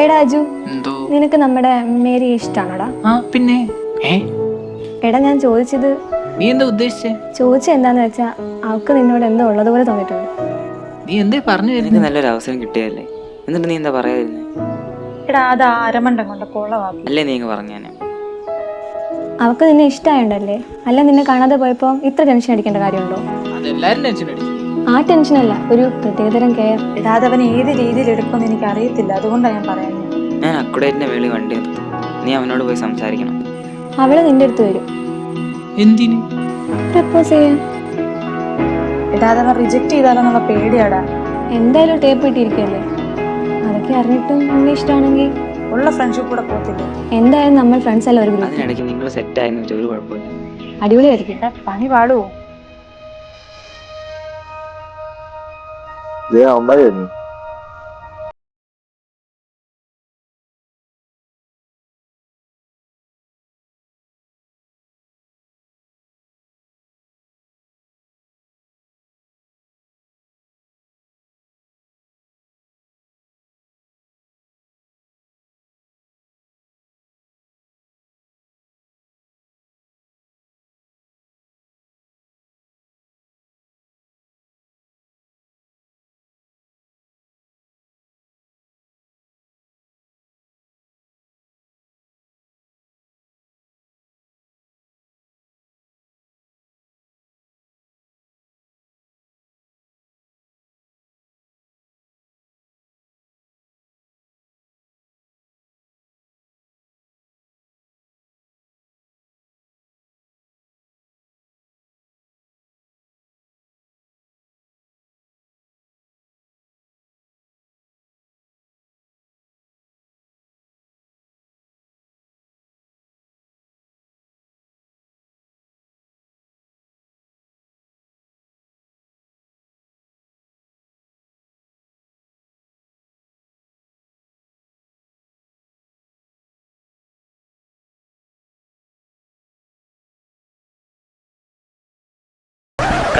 എടാ അജു എന്തോ നിനക്ക് നമ്മുടെ മേരി ഇഷ്ടാണോടാ? ആ പിന്നെ എടാ ഞാൻ ചോദിച്ചത്. നീ എന്താ ഉദ്ദേശിച്ചേ? ചോദിച്ചത് എന്താന്ന് വെച്ചാ അവൾക്ക് നിന്നോട് എന്തോ ഉള്ളതുപോലെ തോന്നിയിട്ടുണ്ട്. നീ എന്തേ പറഞ്ഞു? എനിക്ക് നല്ലൊരു അവസരം കിട്ടിയല്ലേ, എന്നിട്ട് നീ എന്താ പറയാതിരുന്നേ? എടാ അത് അരമണ്ടം കൊണ്ട് കൊള്ളവാക്കി അല്ലേ നീ പറഞ്ഞു. ഞാൻ അവൾക്ക് നിന്നെ ഇഷ്ടമായുണ്ടല്ലേ? അല്ല നിന്നെ കാണാതെ പോയപ്പോ ഇത്ര ടെൻഷൻ അടിക്കേണ്ട കാര്യമുണ്ടോ? അതെല്ലാരും ടെൻഷൻ അടിച്ചു. ആ ടെൻഷനല്ല, ഒരു പ്രത്യേകതരം കെയർ. എടാ അതവൻ ഏത് രീതിയിൽ എടുക്കുമെന്ന് എനിക്ക് അറിയത്തില്ല, അതുകൊണ്ടാണ് ഞാൻ പറയുന്നത്. ഞാൻ അക്കുഡേറ്റിന്റെ മേളിൽ വണ്ടി നിർത്തും, നീ അവനോട് പോയി സംസാരിക്കണം. അവള് നിന്റെ അടുത്ത് വരും. എന്തിന്? പ്രപ്പോസ് ചെയ്യാൻ. എടാ അതവൻ റിജക്ട് ചെയ്താലോന്നുള്ള പേടിയാടാ. എന്തായാലും ടേപ്പ് കിട്ടിയിരിക്കല്ലേ, അതൊക്കെ അറിഞ്ഞിട്ടും നിന്നെ ഇഷ്ടമാണെങ്കിൽ ഉള്ള ഫ്രണ്ട്ഷിപ്പ് കൂടെ പോകത്തില്ല. എന്തായാലും നമ്മൾ ഫ്രണ്ട്സ് അല്ല ഒരു ഗ്രൂപ്പ്. അതിനിടയ്ക്ക് നിങ്ങൾ സെറ്റ് ആയെന്ന് വെച്ചാൽ ഒരു കുഴപ്പമില്ല. അടിപൊളിയായിരിക്കും. പണി പാടുവോ? അമ്മ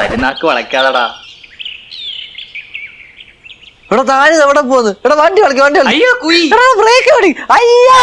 കരുനാക്ക് വളയ്ക്കാതടാ. ഇവിടെ താഴെ എവിടെ പോകുന്നു? ഇവിടെ വണ്ടി കളിക്കും, വണ്ടി കളിക്കും. അയ്യോ കുയി. ബ്രേക്ക് കളി. അയ്യാ